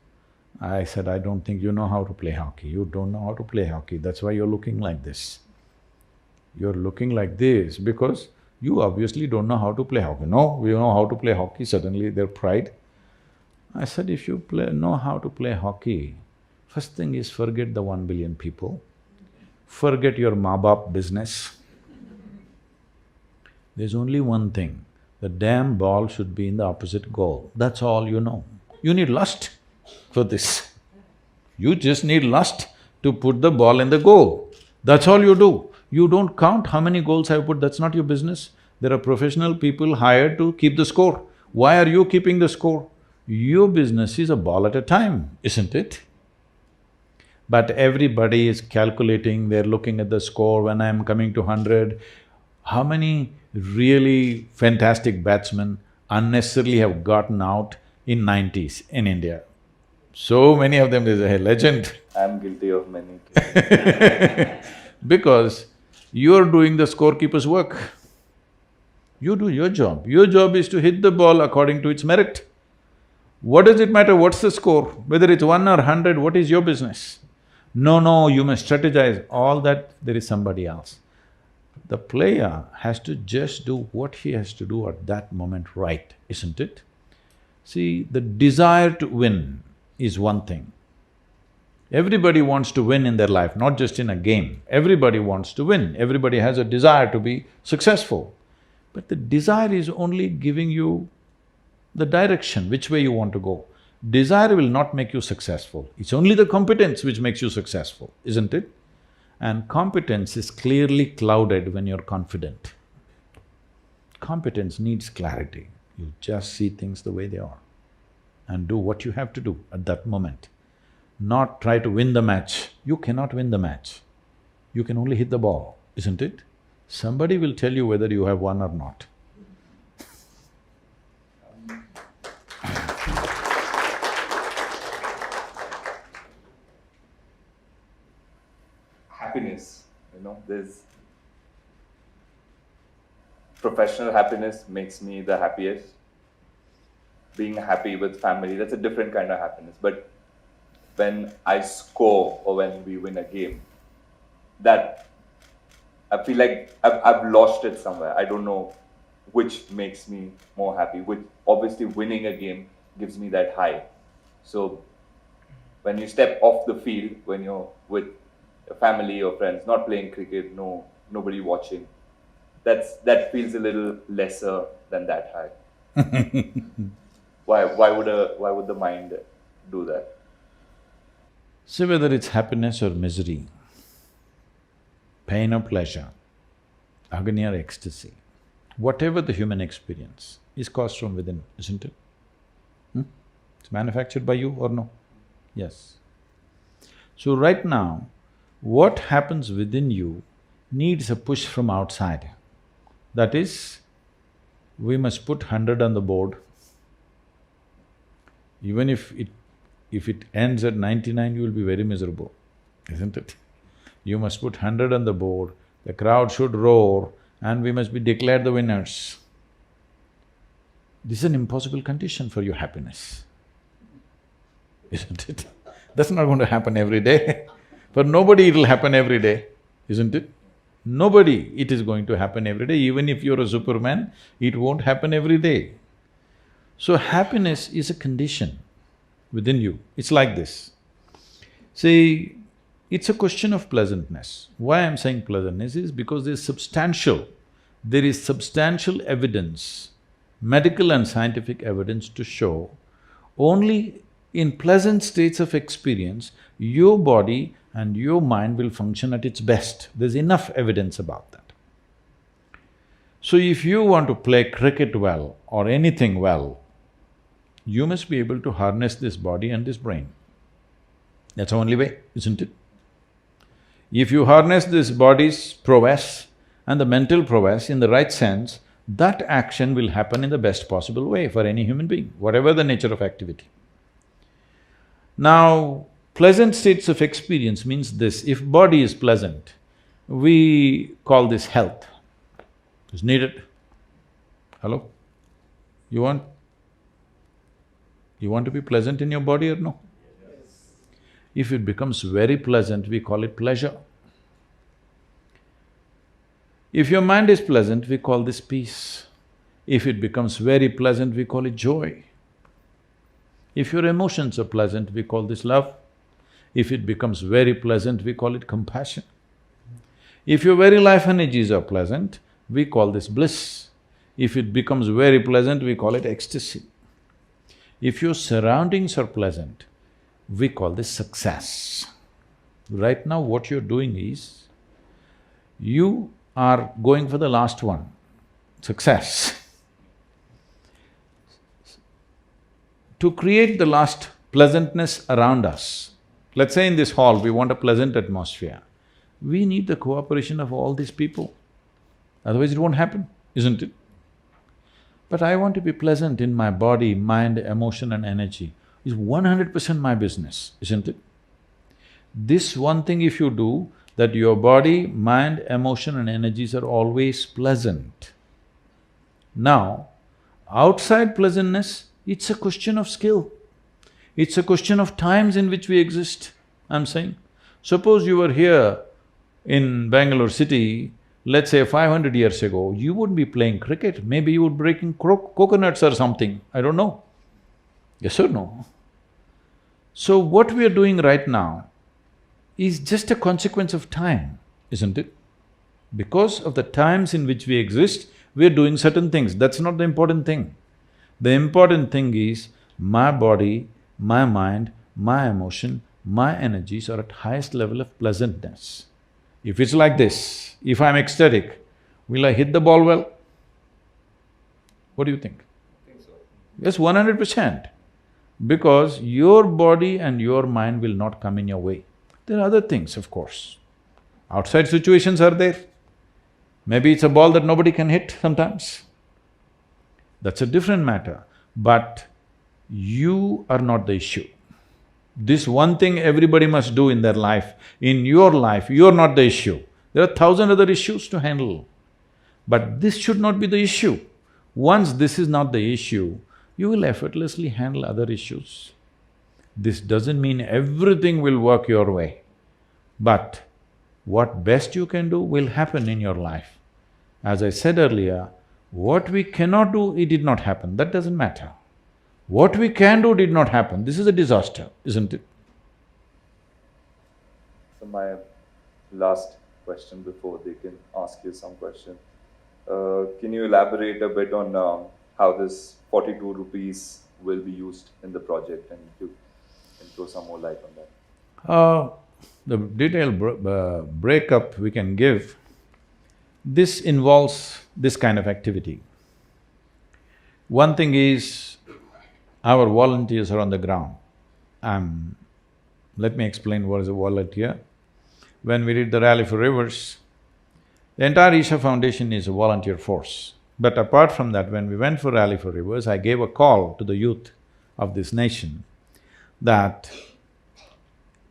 I said, "I don't think you know how to play hockey. You don't know how to play hockey, that's why you're looking like this. You're looking like this because you obviously don't know how to play hockey." "No, we know how to play hockey," suddenly their pride. I said, "If you know how to play hockey, first thing is forget the 1 billion people, forget your maa-baap business. There's only one thing, the damn ball should be in the opposite goal, that's all you know. You need lust for this. You just need lust to put the ball in the goal, that's all you do. You don't count how many goals I've put, that's not your business. There are professional people hired to keep the score. Why are you keeping the score? Your business is a ball at a time, isn't it? But everybody is calculating, they're looking at the score, when I'm coming to 100, how many really fantastic batsmen unnecessarily have gotten out in 90s in India? So many of them, there's a legend. I'm guilty of many. Because you're doing the scorekeeper's work. You do your job. Your job is to hit the ball according to its merit. What does it matter what's the score? Whether it's 1 or 100, what is your business? No, you must strategize, all that there is somebody else. The player has to just do what he has to do at that moment right, isn't it? See, the desire to win is one thing. Everybody wants to win in their life, not just in a game. Everybody wants to win, everybody has a desire to be successful. But the desire is only giving you the direction, which way you want to go. Desire will not make you successful, it's only the competence which makes you successful, isn't it? And competence is clearly clouded when you're confident. Competence needs clarity, you just see things the way they are and do what you have to do at that moment. Not try to win the match, you cannot win the match. You can only hit the ball, isn't it? Somebody will tell you whether you have won or not. Happiness, there's… Professional happiness makes me the happiest. Being happy with family, that's a different kind of happiness. But when I score or when we win a game, that… I feel like I've lost it somewhere. I don't know which makes me more happy. Obviously winning a game gives me that high. So when you step off the field, when you're with your family or friends, not playing cricket, nobody watching, that feels a little lesser than that high. Why would the mind do that? See, whether it's happiness or misery, pain or pleasure, agony or ecstasy, whatever the human experience is caused from within, isn't it? It's manufactured by you or no? Yes. So right now, what happens within you needs a push from outside. That is, we must put 100 on the board. Even if it ends at 99, you will be very miserable, isn't it? You must put 100 on the board, the crowd should roar, and we must be declared the winners. This is an impossible condition for your happiness. isn't it? That's not going to happen every day. For nobody it'll happen every day, isn't it? Nobody it is going to happen every day. Even if you're a Superman, it won't happen every day. So happiness is a condition within you. It's like this. See, it's a question of pleasantness. Why I'm saying pleasantness is because there is substantial evidence, medical and scientific evidence to show only in pleasant states of experience, your body and your mind will function at its best. There's enough evidence about that. So if you want to play cricket well or anything well, you must be able to harness this body and this brain. That's the only way, isn't it? If you harness this body's prowess and the mental prowess in the right sense, that action will happen in the best possible way for any human being, whatever the nature of activity. Now, pleasant states of experience means this: if body is pleasant, we call this health. It's needed. Hello? You want to be pleasant in your body or no? If it becomes very pleasant, we call it pleasure. If your mind is pleasant, we call this peace. If it becomes very pleasant, we call it joy. If your emotions are pleasant, we call this love. If it becomes very pleasant, we call it compassion. If your very life energies are pleasant, we call this bliss. If it becomes very pleasant, we call it ecstasy. If your surroundings are pleasant, we call this success. Right now what you're doing is, you are going for the last one, success. To create the last pleasantness around us, let's say in this hall we want a pleasant atmosphere, we need the cooperation of all these people, otherwise it won't happen, isn't it? But I want to be pleasant in my body, mind, emotion and energy is 100% my business, isn't it? This one thing if you do, that your body, mind, emotion and energies are always pleasant. Now, outside pleasantness, it's a question of skill. It's a question of times in which we exist, I'm saying. Suppose you were here in Bangalore city, let's say 500 years ago, you wouldn't be playing cricket, maybe you would be breaking coconuts or something, I don't know. Yes or no? So what we are doing right now is just a consequence of time, isn't it? Because of the times in which we exist, we are doing certain things, that's not the important thing. The important thing is, my body, my mind, my emotion, my energies are at highest level of pleasantness. If it's like this, if I'm ecstatic, will I hit the ball well? What do you think? I think so. Yes, 100%. Because your body and your mind will not come in your way. There are other things, of course. Outside situations are there. Maybe it's a ball that nobody can hit sometimes. That's a different matter, but you are not the issue. This one thing everybody must do in their life, in your life, you're not the issue. There are 1,000 other issues to handle. But this should not be the issue. Once this is not the issue, you will effortlessly handle other issues. This doesn't mean everything will work your way, but what best you can do will happen in your life. As I said earlier, what we cannot do, it did not happen, that doesn't matter. What we can do did not happen, this is a disaster, isn't it? So my last question before they can ask you some question. Can you elaborate a bit on how this 42 rupees will be used in the project, and you can throw some more light on that? The detailed breakup we can give, this involves this kind of activity. One thing is, our volunteers are on the ground. Let me explain what is a volunteer. When we did the Rally for Rivers, the entire Isha Foundation is a volunteer force. But apart from that, when we went for Rally for Rivers, I gave a call to the youth of this nation that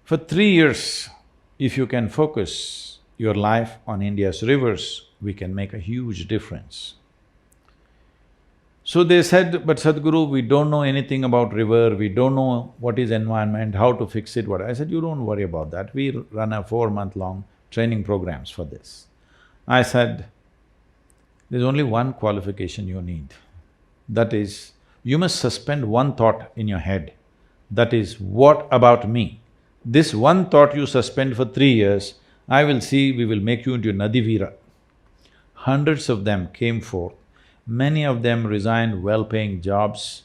for 3 years, if you can focus your life on India's rivers, we can make a huge difference. So they said, but Sadhguru, we don't know anything about river, we don't know what is environment, how to fix it, what… I said, you don't worry about that, we run a 4-month-long training programs for this. I said, there's only one qualification you need. That is, you must suspend one thought in your head. That is, what about me? This one thought you suspend for 3 years, I will see, we will make you into a Nadivira. Hundreds of them came forth. Many of them resigned well-paying jobs.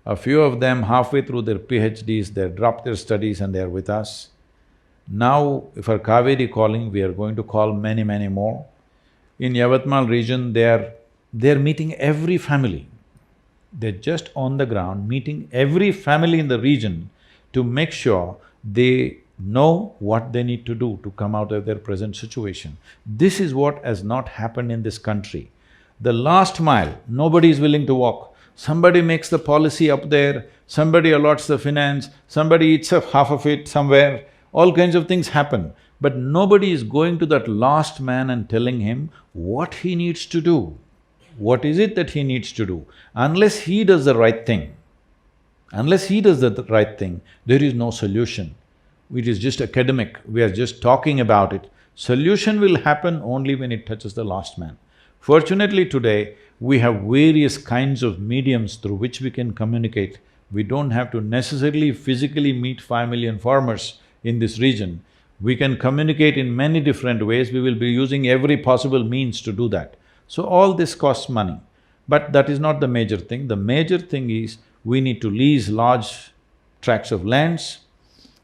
A few of them halfway through their PhDs, they dropped their studies and they are with us. Now, for Cauvery calling, we are going to call many, many more. In Yavatmal region, they're meeting every family. They're just on the ground, meeting every family in the region to make sure they know what they need to do to come out of their present situation. This is what has not happened in this country. The last mile, nobody is willing to walk. Somebody makes the policy up there, somebody allots the finance, somebody eats up half of it somewhere, all kinds of things happen. But nobody is going to that last man and telling him what he needs to do. What is it that he needs to do? Unless he does the right thing, there is no solution. It is just academic, we are just talking about it. Solution will happen only when it touches the last man. Fortunately today, we have various kinds of mediums through which we can communicate. We don't have to necessarily physically meet 5 million farmers in this region. We can communicate in many different ways, we will be using every possible means to do that. So all this costs money, but that is not the major thing. The major thing is, we need to lease large tracts of lands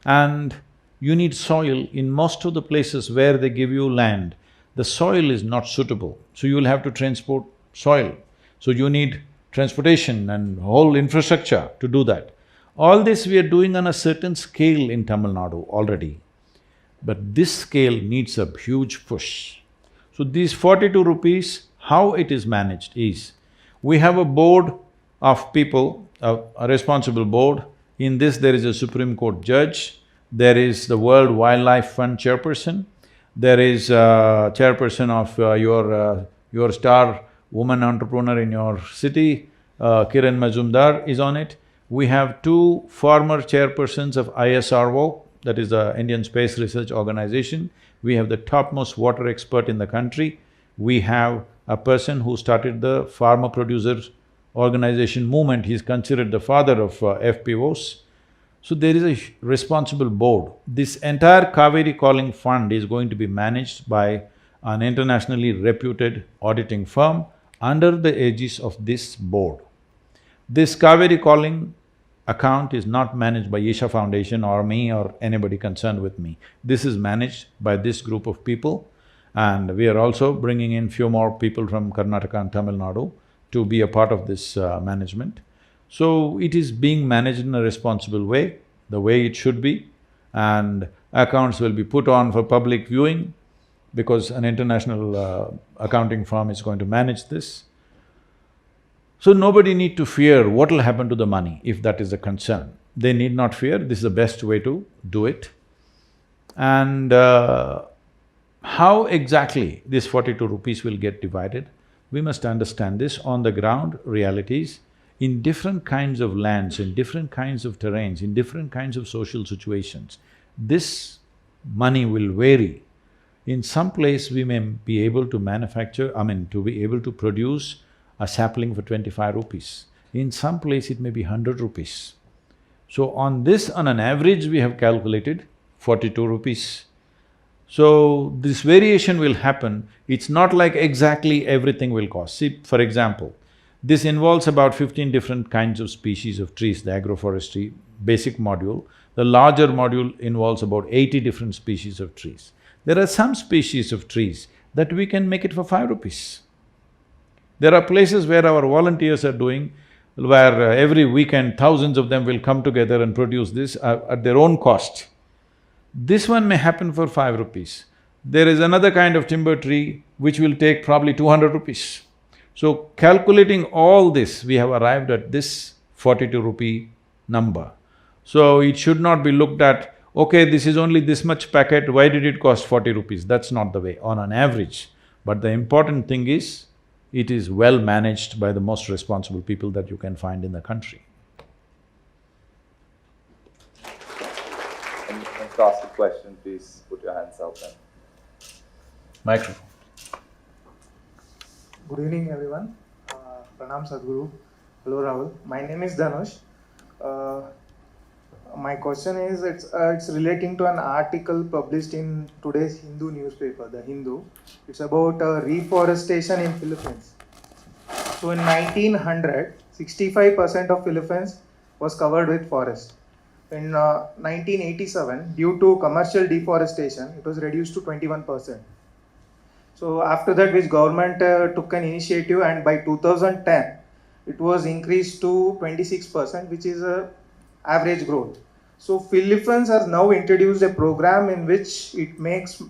and you need soil. In most of the places where they give you land, the soil is not suitable, so you will have to transport soil. So you need transportation and whole infrastructure to do that. All this we are doing on a certain scale in Tamil Nadu already, but this scale needs a huge push. So these 42 rupees, how it is managed is, we have a board of people, a responsible board. In this there is a Supreme Court judge, there is the World Wildlife Fund chairperson, there is a chairperson of your star woman entrepreneur in your city, Kiran Majumdar is on it. We have 2 former chairpersons of ISRO, that is the Indian Space Research Organization. We have the topmost water expert in the country. We have a person who started the farmer producer organization movement, he's considered the father of FPOs. So there is a responsible board. This entire Cauvery Calling Fund is going to be managed by an internationally reputed auditing firm under the aegis of this board. This Cauvery Calling account is not managed by Isha Foundation or me or anybody concerned with me. This is managed by this group of people, and we are also bringing in few more people from Karnataka and Tamil Nadu to be a part of this management. So it is being managed in a responsible way, the way it should be, and accounts will be put on for public viewing because an international accounting firm is going to manage this. So nobody need to fear what will happen to the money if that is a concern. They need not fear, this is the best way to do it. And how exactly this 42 rupees will get divided, we must understand this on the ground realities. In different kinds of lands, in different kinds of terrains, in different kinds of social situations, this money will vary. In some place we may be able to manufacture, to be able to produce a sapling for 25 rupees. In some place it may be 100 rupees. So on this, on an average, we have calculated 42 rupees. So this variation will happen, it's not like exactly everything will cost. See, for example, this involves about 15 different kinds of species of trees, the agroforestry basic module. The larger module involves about 80 different species of trees. There are some species of trees that we can make it for 5 rupees. There are places where our volunteers are doing, where every weekend thousands of them will come together and produce this at their own cost. This one may happen for 5 rupees. There is another kind of timber tree which will take probably 200 rupees. So calculating all this, we have arrived at this 42 rupee number. So it should not be looked at, okay, this is only this much packet, why did it cost 40 rupees? That's not the way, on an average. But the important thing is, It is well managed by the most responsible people that you can find in the country. And to ask a question, please put your hands up and… Microphone. Good evening, everyone. Pranam Sadhguru. Hello, Rahul. My name is Dhanush. My question is, it's relating to an article published in today's Hindu newspaper, The Hindu. It's about reforestation in Philippines. So in 1900, 65% of Philippines was covered with forest. In 1987, due to commercial deforestation, it was reduced to 21%. So after that, which government took an initiative, and by 2010, it was increased to 26%, which is a average growth. So Philippines has now introduced a program in which it makes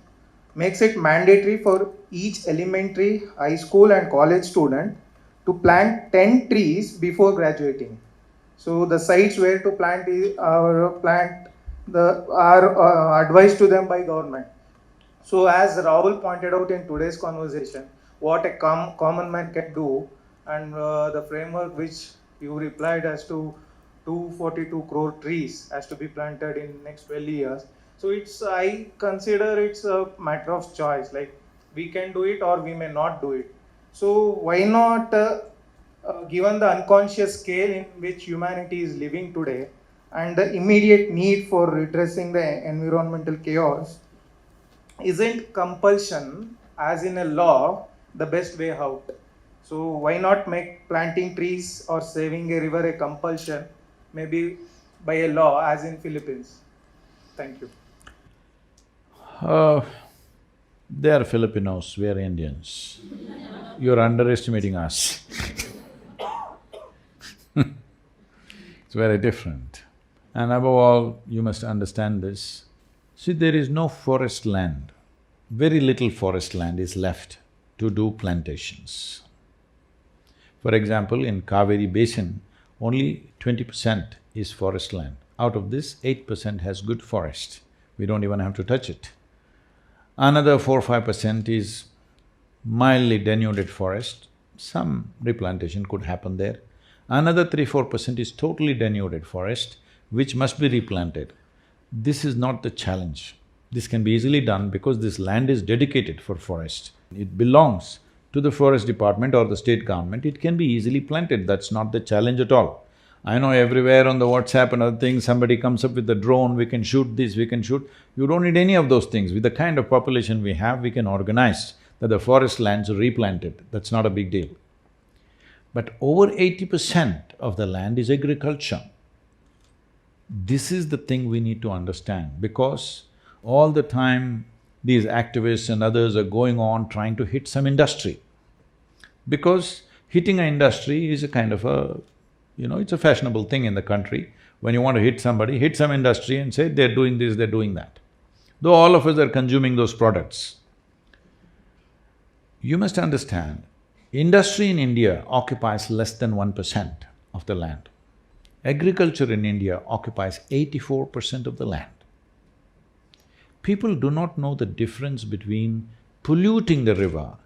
it mandatory for each elementary, high school and college student to plant 10 trees before graduating. So the sites where to plant are advised to them by government. So as Rahul pointed out in today's conversation, what a common man can do, and the framework which you replied as to 242 crore trees has to be planted in next 12 years. So I consider it's a matter of choice, like we can do it or we may not do it. So why not, given the unconscious scale in which humanity is living today and the immediate need for redressing the environmental chaos, isn't compulsion, as in a law, the best way out? So why not make planting trees or saving a river a compulsion, maybe by a law, as in Philippines? Thank you. They are Filipinos, we are Indians. You're underestimating us. It's very different. And above all, you must understand this. See, there is no forest land. Very little forest land is left to do plantations. For example, in Cauvery basin, only 20% is forest land. Out of this, 8% has good forest. We don't even have to touch it. Another 4–5% is mildly denuded forest, some replantation could happen there. Another 3–4% is totally denuded forest, which must be replanted. This is not the challenge. This can be easily done because this land is dedicated for forest. It belongs to the forest department or the state government, it can be easily planted, that's not the challenge at all. I know everywhere on the WhatsApp and other things, somebody comes up with a drone, we can shoot this, we can shoot… You don't need any of those things. With the kind of population we have, we can organize that the forest lands are replanted, that's not a big deal. But over 80% of the land is agriculture. This is the thing we need to understand, because all the time these activists and others are going on trying to hit some industry. Because hitting an industry is a kind of a… it's a fashionable thing in the country. When you want to hit somebody, hit some industry and say, they're doing this, they're doing that. Though all of us are consuming those products. You must understand, industry in India occupies less than 1% of the land. Agriculture in India occupies 84% of the land. People do not know the difference between polluting the river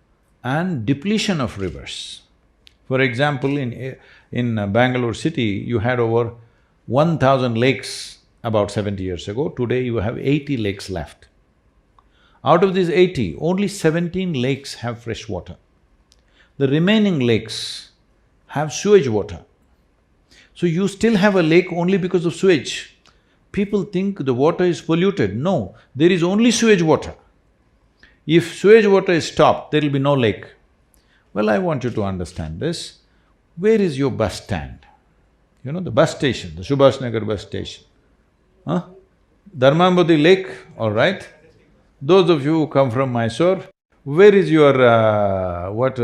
and depletion of rivers. For example, in Bangalore city, you had over 1,000 lakes about 70 years ago. Today you have 80 lakes left. Out of these 80, only 17 lakes have fresh water. The remaining lakes have sewage water. So you still have a lake only because of sewage. People think the water is polluted. No, there is only sewage water. If sewage water is stopped, there will be no lake. Well, I want you to understand this. Where is your bus stand? The bus station, the Subhash Nagar bus station. Dharmambudi Lake, all right. Those of you who come from Mysore, where is your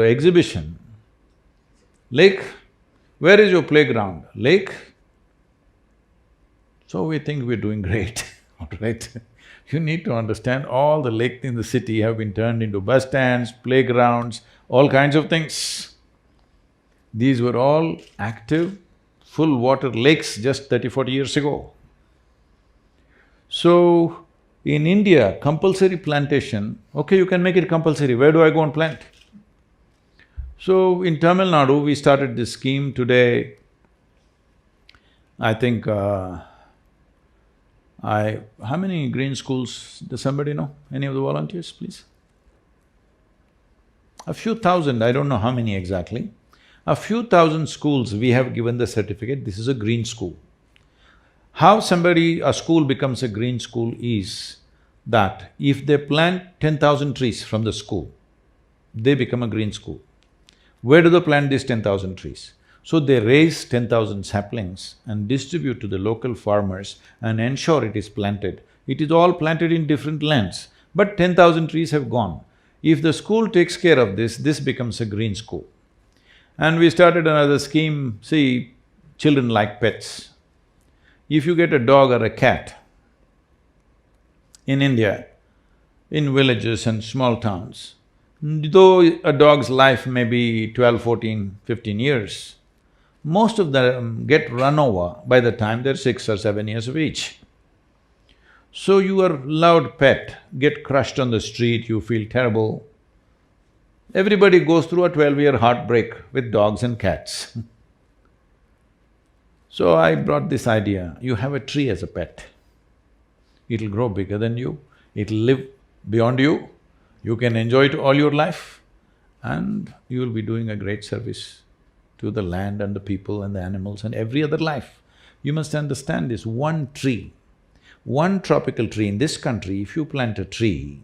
exhibition? Lake? Where is your playground? Lake? So we think we're doing great, all right. You need to understand all the lakes in the city have been turned into bus stands, playgrounds, all kinds of things. These were all active, full water lakes just 30–40 years ago. So, in India, compulsory plantation, okay, you can make it compulsory, where do I go and plant? So in Tamil Nadu, we started this scheme today. I think how many green schools, does somebody know? Any of the volunteers, please? A few thousand, I don't know how many exactly. A few thousand schools we have given the certificate, this is a green school. How a school becomes a green school is that if they plant 10,000 trees from the school, they become a green school. Where do they plant these 10,000 trees? So they raise 10,000 saplings and distribute to the local farmers and ensure it is planted. It is all planted in different lands, but 10,000 trees have gone. If the school takes care of this becomes a green school. And we started another scheme, see, children like pets. If you get a dog or a cat, in India, in villages and small towns, though a dog's life may be 12, 14, 15 years, most of them get run over by the time they're 6 or 7 years of age. So your loved pet get crushed on the street, you feel terrible. Everybody goes through a 12-year heartbreak with dogs and cats. So I brought this idea, you have a tree as a pet. It'll grow bigger than you, it'll live beyond you, you can enjoy it all your life, and you will be doing a great service to the land and the people and the animals and every other life. You must understand this, one tree, one tropical tree in this country, if you plant a tree,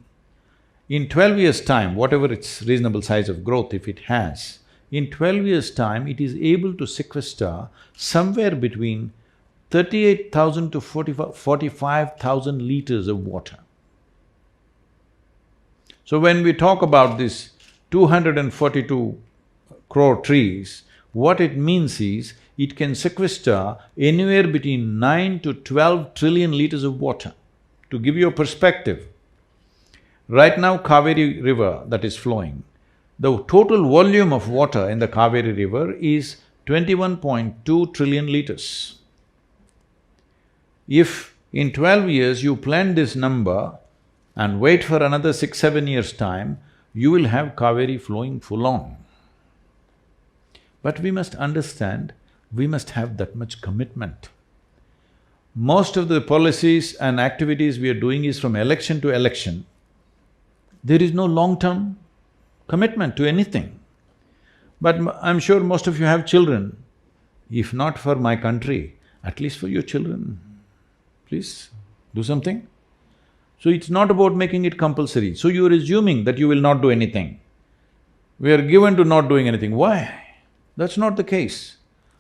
in 12 years' time, whatever its reasonable size of growth if it has, in 12 years' time, it is able to sequester somewhere between 38,000 to 45,000 liters of water. So when we talk about this 242 crore trees, what it means is, it can sequester anywhere between 9 to 12 trillion liters of water. To give you a perspective, right now Cauvery river that is flowing, the total volume of water in the Cauvery river is 21.2 trillion liters. If in 12 years you plant this number and wait for another 6, 7 years' time, you will have Cauvery flowing full on. But we must understand, we must have that much commitment. Most of the policies and activities we are doing is from election to election. There is no long-term commitment to anything. But I'm sure most of you have children. If not for my country, at least for your children, please do something. So it's not about making it compulsory. So you're assuming that you will not do anything. We are given to not doing anything. Why? That's not the case.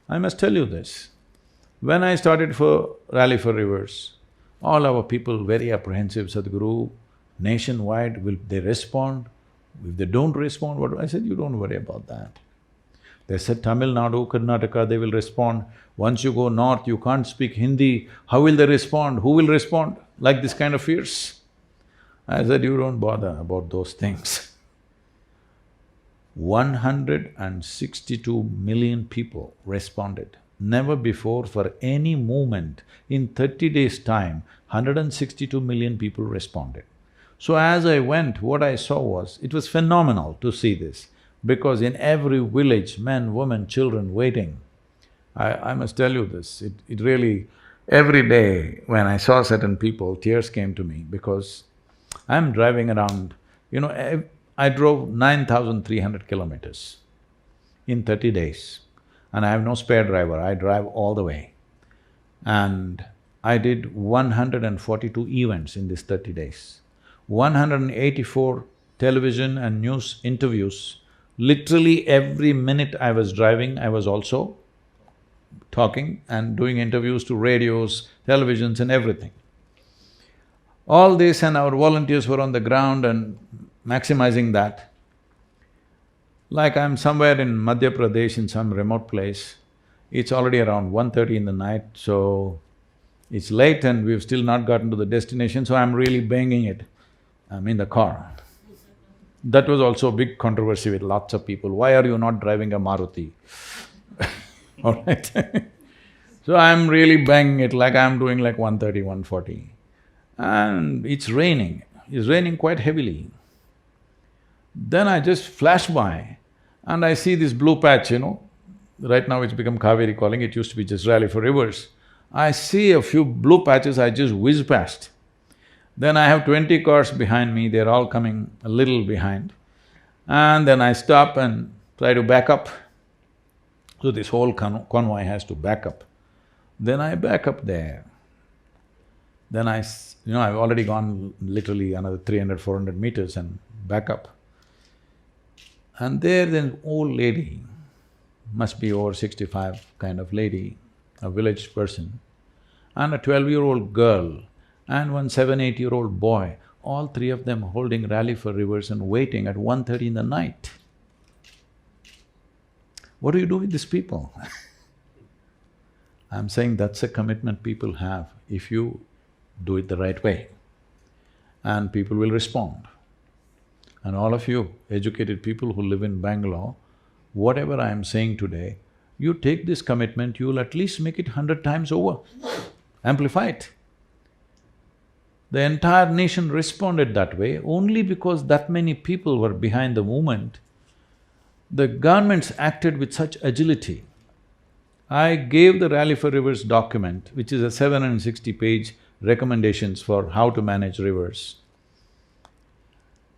I must tell you this. When I started for Rally for Rivers, all our people very apprehensive, Sadhguru, nationwide, will they respond? If they don't respond, what… I said, you don't worry about that. They said Tamil Nadu, Karnataka, they will respond. Once you go north, you can't speak Hindi, how will they respond? Who will respond? Like this kind of fears. I said, you don't bother about those things. 162 million people responded. Never before for any movement in 30 days' time, 162 million people responded. So as I went, what I saw was, it was phenomenal to see this, because in every village, men, women, children waiting. I must tell you this, it really… Every day when I saw certain people, tears came to me because I'm driving around, I drove 9,300 kilometers in 30 days and I have no spare driver, I drive all the way. And I did 142 events in these 30 days, 184 television and news interviews. Literally every minute I was driving, I was also talking and doing interviews to radios, televisions and everything. All this, and our volunteers were on the ground and maximizing that. Like I'm somewhere in Madhya Pradesh in some remote place, it's already around 1:30 in the night, so it's late and we've still not gotten to the destination, so I'm really banging it. I'm in the car. That was also a big controversy with lots of people, why are you not driving a Maruti? All right So I'm really banging it like I'm doing like 130, 140. And it's raining quite heavily. Then I just flashed by And I see this blue patch, right now it's become Cauvery calling, it used to be just Rally for Rivers. I see a few blue patches, I just whiz past. Then I have 20 cars behind me, they're all coming a little behind. And then I stop and try to back up. So this whole convoy has to back up. Then I back up there. Then I've already gone literally another 300, 400 meters and back up. And there's an old lady, must be over 65 kind of lady, a village person, and a 12-year-old girl and one 7, 8-year-old boy, all three of them holding Rally for Rivers and waiting at 1:30 in the night. What do you do with these people? I'm saying that's a commitment people have if you do it the right way, and people will respond. And all of you educated people who live in Bangalore, whatever I am saying today, you take this commitment, you'll at least make it 100 times over, amplify it. The entire nation responded that way only because that many people were behind the movement. The governments acted with such agility. I gave the Rally for Rivers document, which is a 760-page recommendations for how to manage rivers.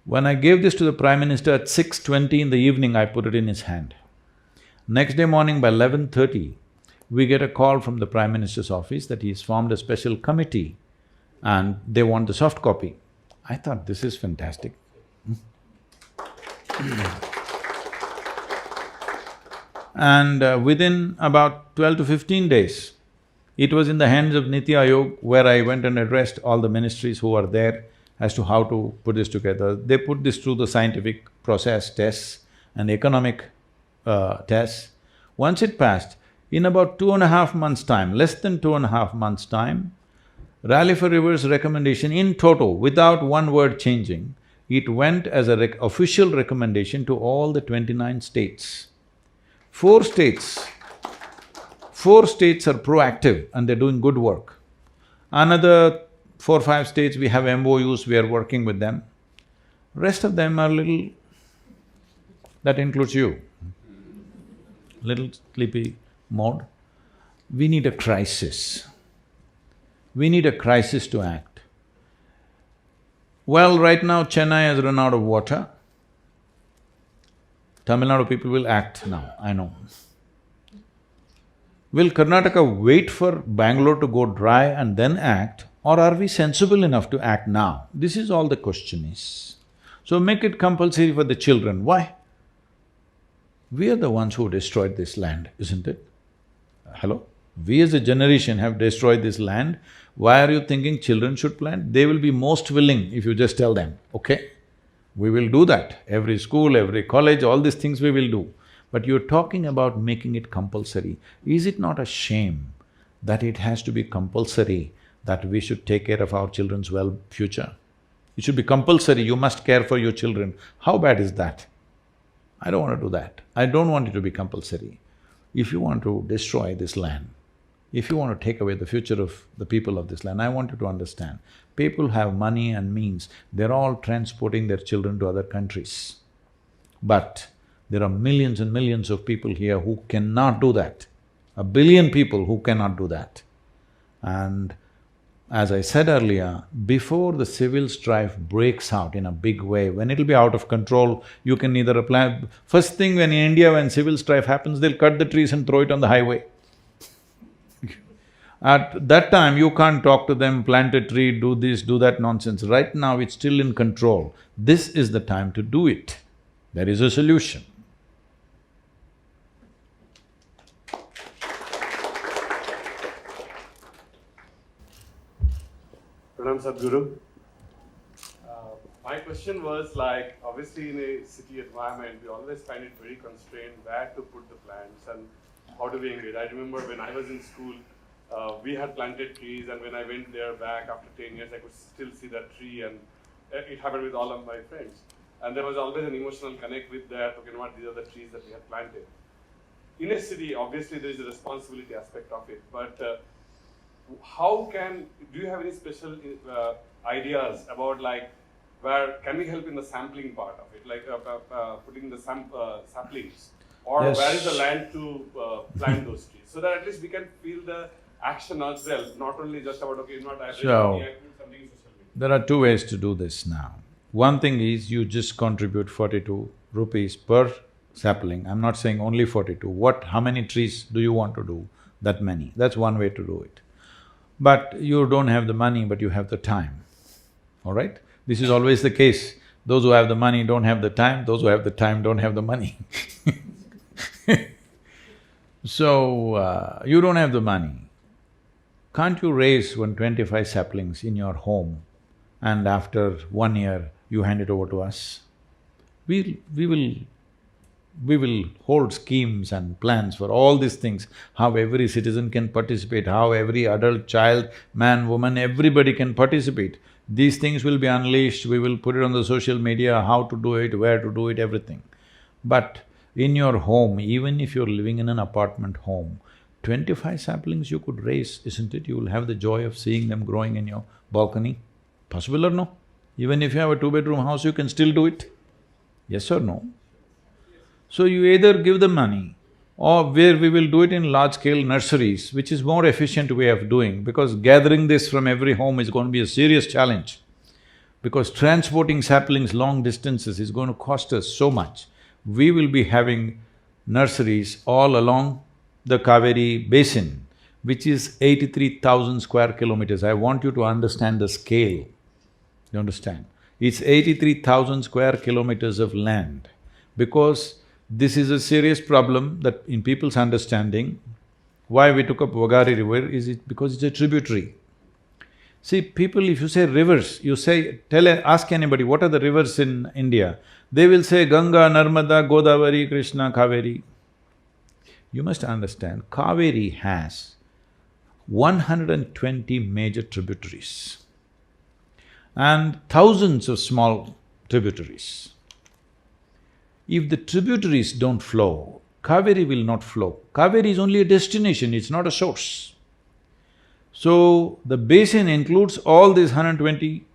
When I gave this to the Prime Minister at 6:20 in the evening, I put it in his hand. Next day morning by 11:30, we get a call from the Prime Minister's office that he's formed a special committee and they want the soft copy. I thought, this is fantastic. And within about 12 to 15 days, it was in the hands of Niti Aayog, where I went and addressed all the ministries who are there as to how to put this together. They put this through the scientific process tests and economic tests. Once it passed, in about 2.5 months' time, less than 2.5 months' time, Rally for Rivers recommendation in total, without one word changing, it went as a official recommendation to all the 29 states. Four states are proactive and they're doing good work. Another 4, 5 states, we have MOUs, we are working with them. Rest of them are little… that includes you, little sleepy mode. We need a crisis. We need a crisis to act. Well, right now Chennai has run out of water. Tamil Nadu people will act now, I know. Will Karnataka wait for Bangalore to go dry and then act, or are we sensible enough to act now? This is all the question is. So make it compulsory for the children. Why? We are the ones who destroyed this land, isn't it? Hello? We as a generation have destroyed this land. Why are you thinking children should plant? They will be most willing if you just tell them, okay? We will do that. Every school, every college, all these things we will do. But you're talking about making it compulsory. Is it not a shame that it has to be compulsory, that we should take care of our children's future? It should be compulsory, you must care for your children. How bad is that? I don't want to do that. I don't want it to be compulsory. If you want to destroy this land, if you want to take away the future of the people of this land, I want you to understand, people have money and means, they're all transporting their children to other countries. But there are millions and millions of people here who cannot do that. 1 billion people who cannot do that. And as I said earlier, before the civil strife breaks out in a big way, when it'll be out of control, you can either apply… First thing when in India, when civil strife happens, they'll cut the trees and throw it on the highway. At that time, you can't talk to them, plant a tree, do this, do that nonsense. Right now, it's still in control. This is the time to do it. There is a solution. Pranam Sadhguru. My question was like, obviously in a city environment, we always find it very constrained where to put the plants and how do we engage. I remember when I was in school, we had planted trees, and when I went there back after 10 years, I could still see that tree, and it happened with all of my friends. And there was always an emotional connect with that, okay, what these are the trees that we had planted. In a city, obviously there is a responsibility aspect of it, but do you have any special ideas about like where can we help in the sampling part of it, like putting the saplings, or Yes. where is the land to plant those trees, so that at least we can feel the action as well, not only just about, okay, not I So- I do something in social media. There are two ways to do this now. One thing is you just contribute 42 rupees per sapling. I'm not saying only 42. How many trees do you want to do? That many. That's one way to do it. But you don't have the money, but you have the time, all right? This is always the case. Those who have the money don't have the time, those who have the time don't have the money. So, you don't have the money. Can't you raise 125 saplings in your home and after 1 year you hand it over to us? We will hold schemes and plans for all these things, how every citizen can participate, how every adult, child, man, woman, everybody can participate. These things will be unleashed, we will put it on the social media, how to do it, where to do it, everything. But in your home, even if you're living in an apartment home, 25 saplings you could raise, isn't it? You will have the joy of seeing them growing in your balcony. Possible or no? Even if you have a two-bedroom house, you can still do it. Yes or no? So you either give the money, or where we will do it in large-scale nurseries, which is more efficient way of doing, because gathering this from every home is going to be a serious challenge. Because transporting saplings long distances is going to cost us so much. We will be having nurseries all along the Cauvery basin, which is 83,000 square kilometers. I want you to understand the scale, you understand? It's 83,000 square kilometers of land, because this is a serious problem that in people's understanding, why we took up Cauvery river is because it's a tributary. See, people, if you say rivers, you say… ask anybody, what are the rivers in India? They will say Ganga, Narmada, Godavari, Krishna, Cauvery. You must understand, Cauvery has 120 major tributaries and thousands of small tributaries. If the tributaries don't flow, Cauvery will not flow. Cauvery is only a destination, it's not a source. So, the basin includes all these 120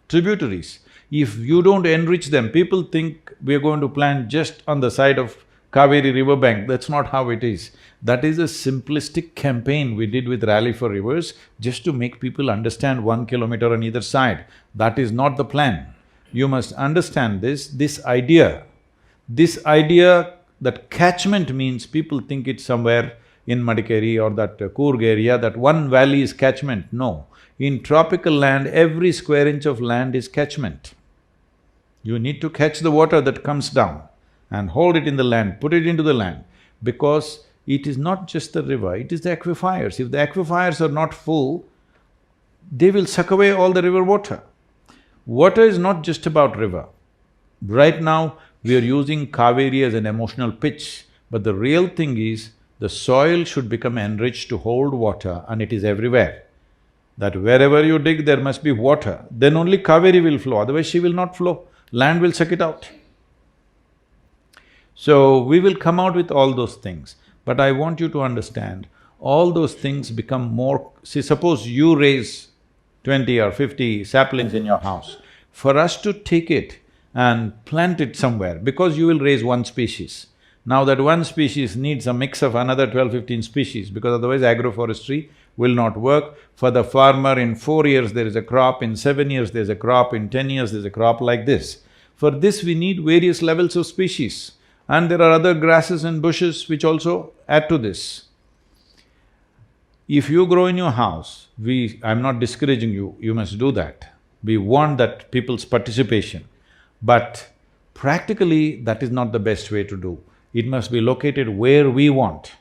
tributaries. If you don't enrich them, people think we are going to plant just on the side of Cauvery riverbank. That's not how it is. That is a simplistic campaign we did with Rally for Rivers, just to make people understand 1 kilometer on either side. That is not the plan. You must understand this idea that catchment means people think it's somewhere in Madikeri or that Coorg area, that one valley is catchment. No. In tropical land, every square inch of land is catchment. You need to catch the water that comes down and hold it in the land, put it into the land, because it is not just the river, it is the aquifers. If the aquifers are not full, they will suck away all the river water. Water is not just about river. Right now, we are using Cauvery as an emotional pitch, but the real thing is, the soil should become enriched to hold water, and it is everywhere. That wherever you dig, there must be water, then only Cauvery will flow, otherwise she will not flow, land will suck it out. So, we will come out with all those things, but I want you to understand, all those things become more… See, suppose you raise 20 or 50 saplings in your house. For us to take it and plant it somewhere, because you will raise one species. Now that one species needs a mix of another 12-15 species, because otherwise agroforestry will not work. For the farmer, in 4 years there is a crop, in 7 years there's a crop, in 10 years there's a crop like this. For this we need various levels of species. And there are other grasses and bushes which also add to this. If you grow in your house, I'm not discouraging you, you must do that. We want that people's participation. But practically, that is not the best way to do. It must be located where we want.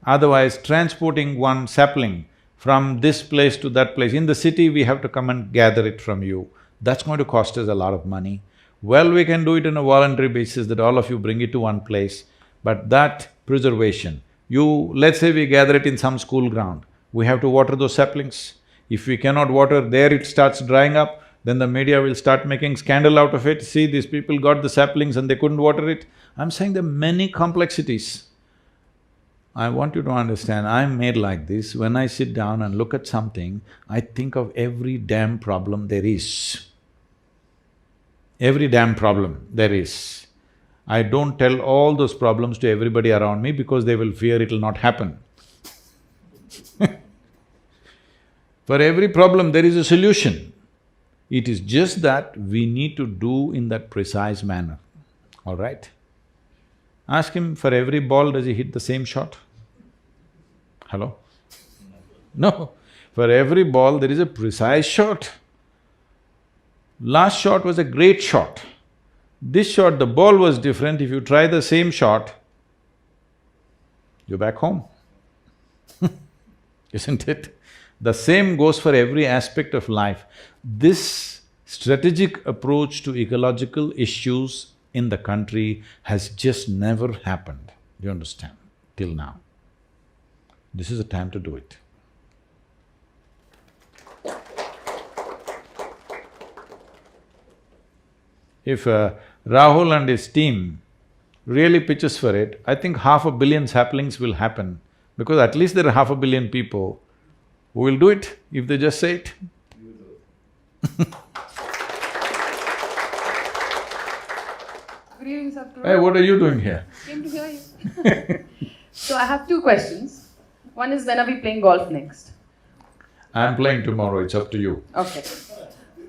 Otherwise, transporting one sapling from this place to that place, in the city we have to come and gather it from you. That's going to cost us a lot of money. Well, we can do it on a voluntary basis, that all of you bring it to one place, but that preservation, let's say we gather it in some school ground, we have to water those saplings. If we cannot water there, it starts drying up, then the media will start making scandal out of it. See, these people got the saplings and they couldn't water it. I'm saying there are many complexities. I want you to understand, I'm made like this. When I sit down and look at something, I think of every damn problem there is. every damn problem there is. I don't tell all those problems to everybody around me because they will fear it'll not happen. For every problem there is a solution. It is just that we need to do in that precise manner, all right? Ask him, for every ball does he hit the same shot? Hello? No, for every ball there is a precise shot. Last shot was a great shot. This shot, the ball was different. If you try the same shot, you're back home. Isn't it? The same goes for every aspect of life. This strategic approach to ecological issues in the country has just never happened, you understand, till now. This is the time to do it. If Rahul and his team really pitches for it, I think 500 million saplings will happen, because at least there are 500 million people who will do it if they just say it. Good evening, Sadhguru. Hey, what are you doing here? Came to hear you. So I have two questions. One is, when are we playing golf next? I'm playing tomorrow, it's up to you. Okay.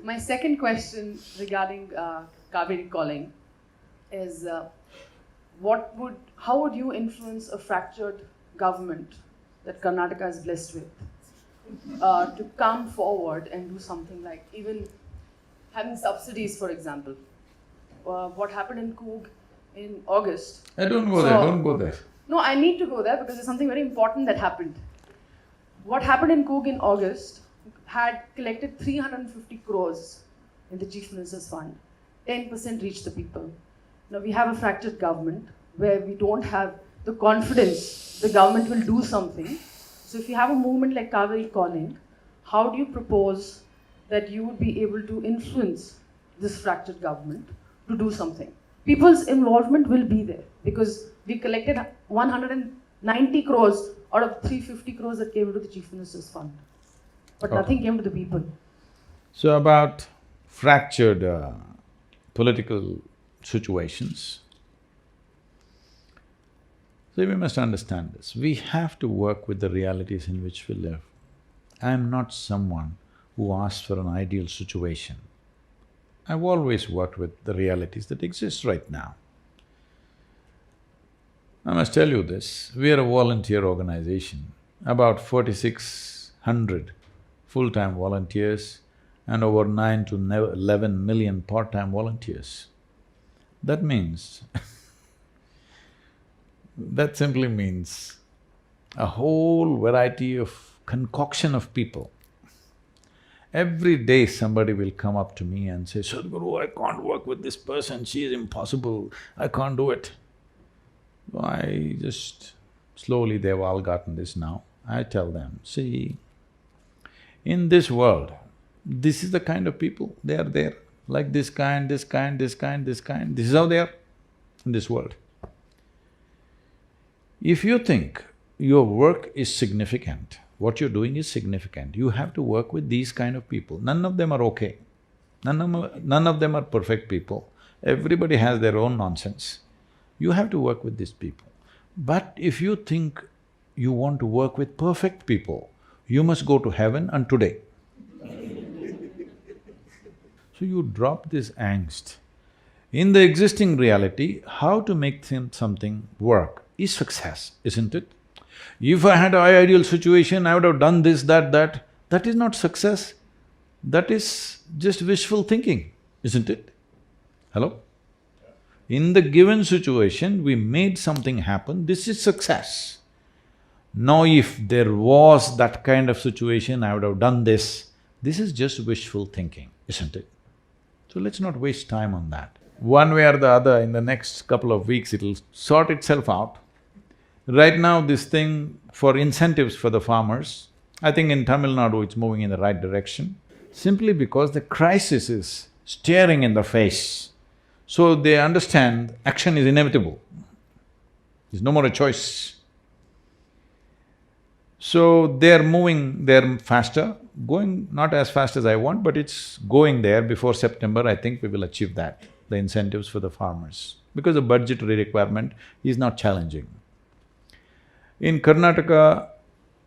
My second question regarding Cauvery calling is, how would you influence a fractured government that Karnataka is blessed with to come forward and do something like even having subsidies, for example? What happened in Coog in August? Don't go there, don't go there. No, I need to go there because there's something very important that happened. What happened in Coog in August had collected 350 crores in the Chief Minister's Fund. 10% reached the people. Now we have a fractured government where we don't have the confidence the government will do something. So if you have a movement like Cauvery calling, how do you propose that you would be able to influence this fractured government to do something? People's involvement will be there because we collected 190 crores out of 350 crores that came into the Chief Minister's Fund. But nothing came to the people. So about fractured political situations, so we must understand this. We have to work with the realities in which we live. I am not someone who asks for an ideal situation. I've always worked with the realities that exist right now. I must tell you this, we are a volunteer organization, about 4,600 full-time volunteers and over 9 to 11 million part-time volunteers. That means that simply means a whole variety of concoction of people. Every day somebody will come up to me and say, Sadhguru, I can't work with this person, she is impossible, I can't do it. I just… slowly they've all gotten this now. I tell them, see, in this world, this is the kind of people, they are there, like this kind, this kind, this kind, this kind, this is how they are in this world. If you think your work is significant, what you're doing is significant, you have to work with these kind of people. None of them are okay. None of them are perfect people. Everybody has their own nonsense. You have to work with these people. But if you think you want to work with perfect people, you must go to heaven and today. So you drop this angst. In the existing reality, how to make something work is success, isn't it? If I had an ideal situation, I would have done this, that, that. That is not success. That is just wishful thinking, isn't it? Hello? In the given situation, we made something happen, this is success. Now if there was that kind of situation, I would have done this. This is just wishful thinking, isn't it? So let's not waste time on that. One way or the other, in the next couple of weeks, it'll sort itself out. Right now, this thing for incentives for the farmers, I think in Tamil Nadu it's moving in the right direction, simply because the crisis is staring in the face. So they understand action is inevitable. There's no more a choice. So they're moving, they're faster, going not as fast as I want, but it's going there. Before September, I think we will achieve that, the incentives for the farmers, because the budgetary requirement is not challenging. In Karnataka,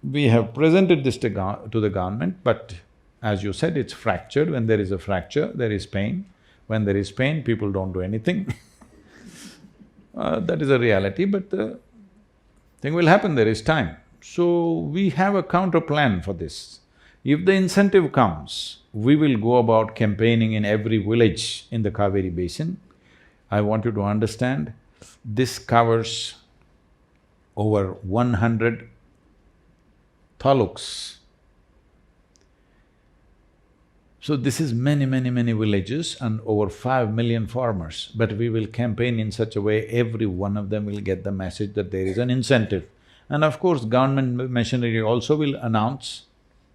we have presented this to the government, but as you said, it's fractured. When there is a fracture, there is pain. When there is pain, people don't do anything. That is a reality, but the thing will happen, there is time. So, we have a counter plan for this. If the incentive comes, we will go about campaigning in every village in the Cauvery basin. I want you to understand, this covers over 100 taluks. So this is many villages and over 5 million farmers, but we will campaign in such a way every one of them will get the message that there is an incentive. And of course, government machinery also will announce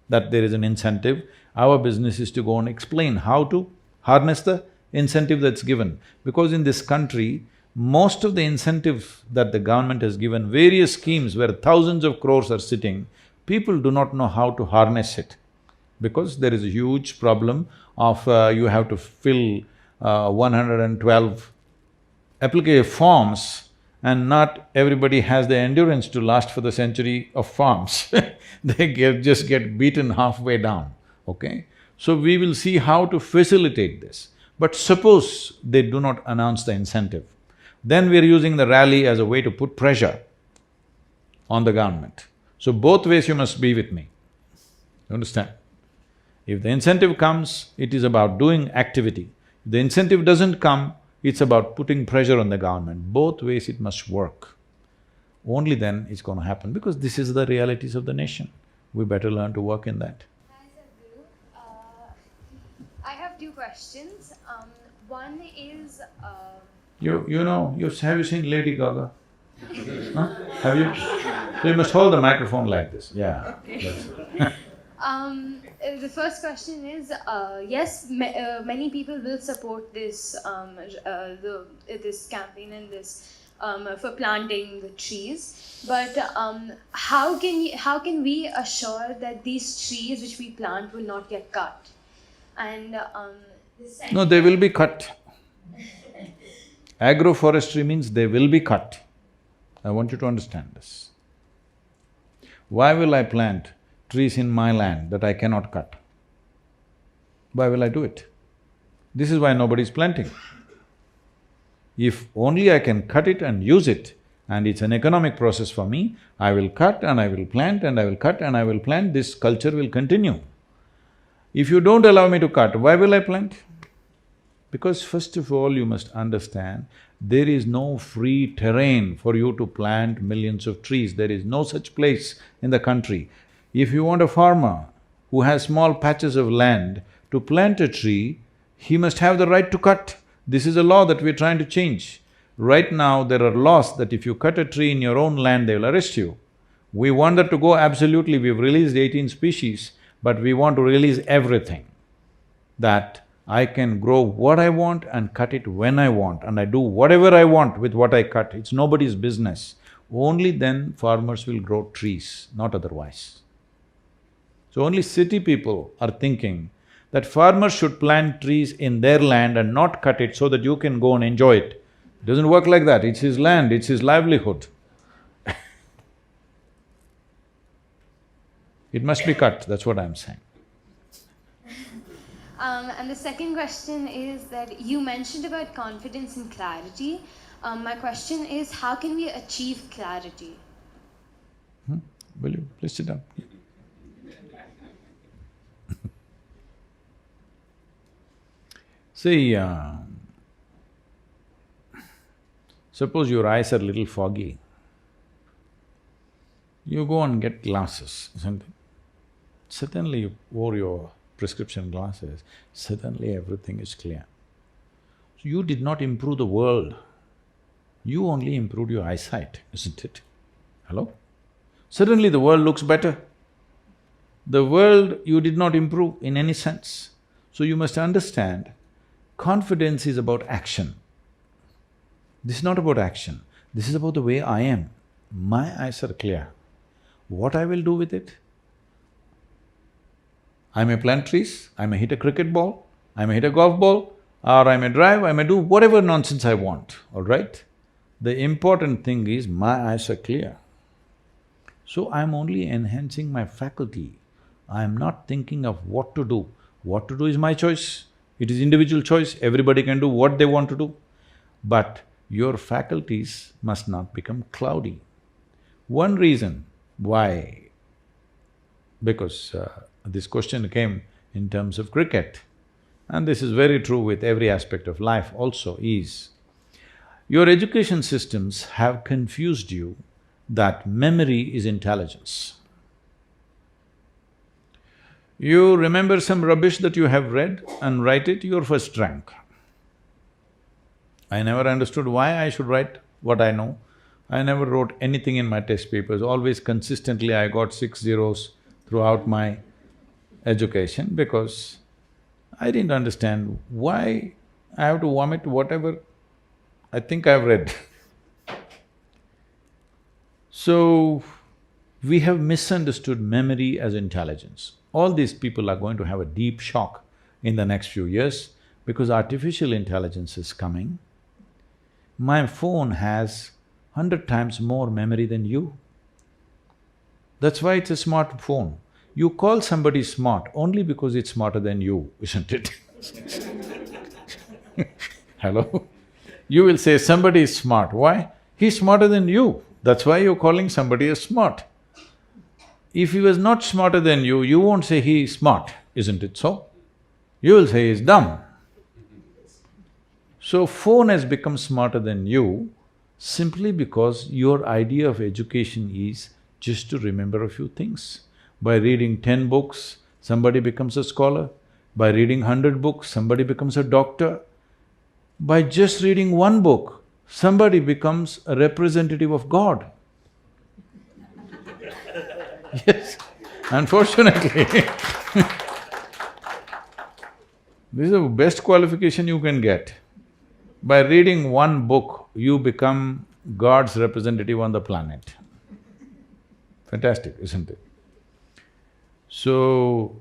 that there is an incentive. Our business is to go and explain how to harness the incentive that's given. Because in this country, most of the incentive that the government has given, various schemes where thousands of crores are sitting, people do not know how to harness it. Because there is a huge problem of you have to fill 112 application forms, and not everybody has the endurance to last for the century of forms. They just get beaten halfway down, okay? So we will see how to facilitate this. But suppose they do not announce the incentive, then we are using the rally as a way to put pressure on the government. So both ways you must be with me, you understand? If the incentive comes, it is about doing activity. If the incentive doesn't come, it's about putting pressure on the government. Both ways it must work. Only then it's going to happen, because this is the realities of the nation. We better learn to work in that. Hi, Sadhguru. I have two questions. One is… Have you seen Lady Gaga? Huh? Have you? So you must hold the microphone like this, yeah. Okay. The first question is, yes, many people will support this this campaign and this for planting the trees. But how can we assure that these trees which we plant will not get cut? And No, they will be cut. Agroforestry means they will be cut. I want you to understand this. Why will I plant trees in my land that I cannot cut? Why will I do it? This is why nobody is planting. If only I can cut it and use it, and it's an economic process for me, I will cut and I will plant and I will cut and I will plant, this culture will continue. If you don't allow me to cut, why will I plant? Because first of all, you must understand, there is no free terrain for you to plant millions of trees. There is no such place in the country. If you want a farmer who has small patches of land to plant a tree, he must have the right to cut. This is a law that we're trying to change. Right now, there are laws that if you cut a tree in your own land, they will arrest you. We want that to go absolutely. We've released 18 species, but we want to release everything. That I can grow what I want and cut it when I want, and I do whatever I want with what I cut. It's nobody's business. Only then farmers will grow trees, not otherwise. So only city people are thinking that farmers should plant trees in their land and not cut it so that you can go and enjoy it. It doesn't work like that, it's his land, it's his livelihood. It must be cut, that's what I'm saying. And the second question is that you mentioned about confidence and clarity. My question is, how can we achieve clarity? Will you please sit down? See, suppose your eyes are a little foggy, you go and get glasses, isn't it? Suddenly you wore your prescription glasses, suddenly everything is clear. So you did not improve the world, you only improved your eyesight, isn't it? Hello? Suddenly the world looks better. The world you did not improve in any sense. So you must understand, confidence is about action. This is not about action, this is about the way I am. My eyes are clear. What I will do with it? I may plant trees, I may hit a cricket ball, I may hit a golf ball, or I may drive, I may do whatever nonsense I want, all right? The important thing is my eyes are clear. So I'm only enhancing my faculty. I'm not thinking of what to do. What to do is my choice. It is individual choice, everybody can do what they want to do. But your faculties must not become cloudy. One reason why, because this question came in terms of cricket, and this is very true with every aspect of life also, is your education systems have confused you that memory is intelligence. You remember some rubbish that you have read and write it, you're first rank. I never understood why I should write what I know. I never wrote anything in my test papers, always consistently I got 6 zeros throughout my education because I didn't understand why I have to vomit whatever I think I've read. So, we have misunderstood memory as intelligence. All these people are going to have a deep shock in the next few years because artificial intelligence is coming. My phone has 100 times more memory than you. That's why it's a smart phone. You call somebody smart only because it's smarter than you, isn't it? Hello? You will say somebody is smart, why? He's smarter than you, that's why you're calling somebody as smart. If he was not smarter than you won't say he is smart, isn't it so? You will say he's dumb. So phone has become smarter than you simply because your idea of education is just to remember a few things. By reading 10 books, somebody becomes a scholar. By reading 100 books, somebody becomes a doctor. By just reading one book, somebody becomes a representative of God. Yes, unfortunately this is the best qualification you can get. By reading one book, you become God's representative on the planet. Fantastic, isn't it? So,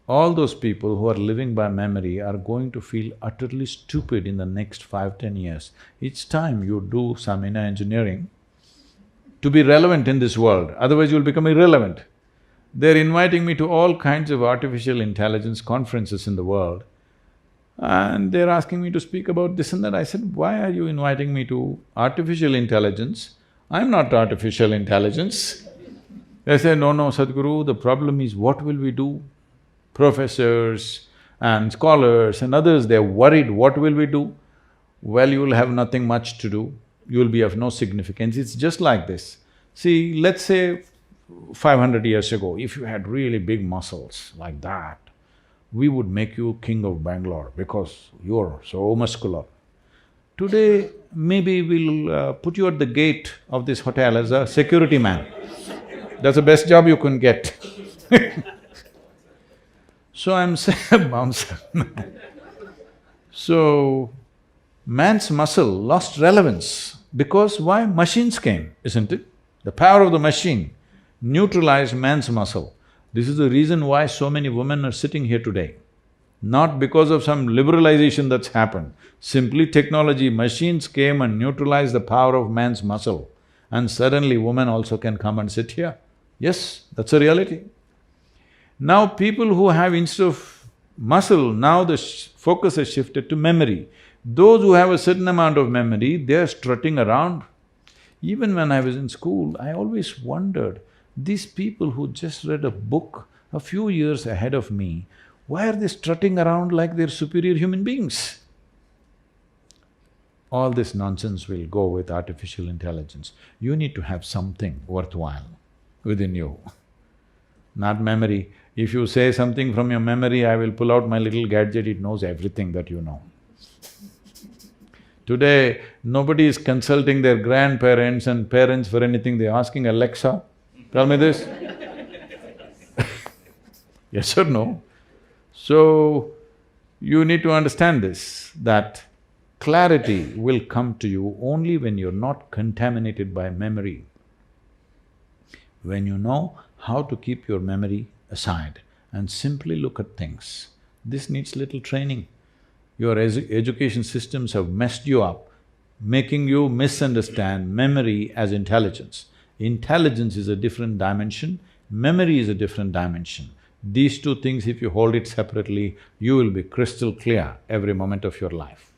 all those people who are living by memory are going to feel utterly stupid in the next 5–10 years. It's time you do some inner engineering to be relevant in this world, otherwise you'll become irrelevant. They're inviting me to all kinds of artificial intelligence conferences in the world, and they're asking me to speak about this and that. I said, why are you inviting me to artificial intelligence? I'm not artificial intelligence. They say, no, Sadhguru, the problem is what will we do? Professors and scholars and others, they're worried, what will we do? Well, you will have nothing much to do, you will be of no significance. It's just like this. See, let's say 500 years ago, if you had really big muscles like that, we would make you king of Bangalore because you're so muscular. Today, maybe we'll put you at the gate of this hotel as a security man. That's the best job you can get. So I'm saying, bouncer. So, man's muscle lost relevance because why? Machines came, isn't it? The power of the machine neutralized man's muscle. This is the reason why so many women are sitting here today. Not because of some liberalization that's happened, simply technology, machines came and neutralized the power of man's muscle, and suddenly women also can come and sit here. Yes, that's a reality. Now people who have instead of muscle, now the focus has shifted to memory. Those who have a certain amount of memory, they're strutting around. Even when I was in school, I always wondered, these people who just read a book a few years ahead of me, why are they strutting around like they're superior human beings? All this nonsense will go with artificial intelligence. You need to have something worthwhile within you, not memory. If you say something from your memory, I will pull out my little gadget, it knows everything that you know. Today, nobody is consulting their grandparents and parents for anything, they're asking Alexa, tell me this. Yes or no? So, you need to understand this, that clarity will come to you only when you're not contaminated by memory. When you know how to keep your memory aside and simply look at things, this needs little training. Your education systems have messed you up, making you misunderstand memory as intelligence. Intelligence is a different dimension, memory is a different dimension. These two things, if you hold it separately, you will be crystal clear every moment of your life.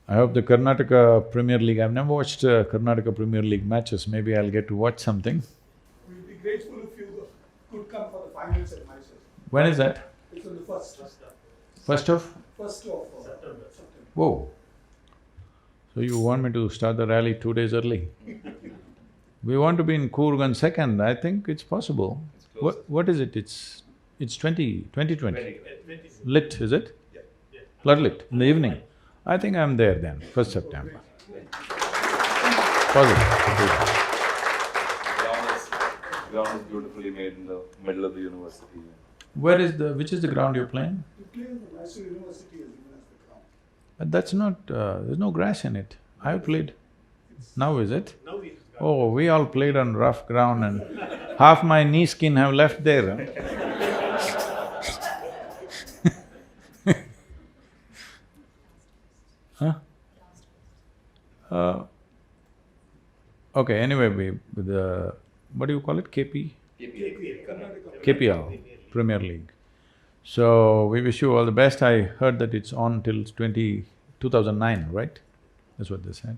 I hope the Karnataka Premier League… I've never watched Karnataka Premier League matches, maybe I'll get to watch something. We'll be grateful if you could come for the finals at Mysore. When is that? It's on the first of September. Whoa! So you want me to start the rally 2 days early? We want to be in Coorg on 2nd, I think it's possible. What is it? It's 2020. Lit, is it? Yeah. Flood lit, in the evening. I think I'm there then, 1st September. Positive. Ground is beautifully made in the middle of the university. Which is the ground you're playing? We play in the Mysore University as given as the ground. But that's not… there's no grass in it. I've played. Now is it? Now we Oh, we all played on rough ground and half my knee skin have left there. Huh? Okay, anyway, with the… what do you call it? KPL, Premier League. So, we wish you all the best. I heard that it's on till 2009, right? That's what they said.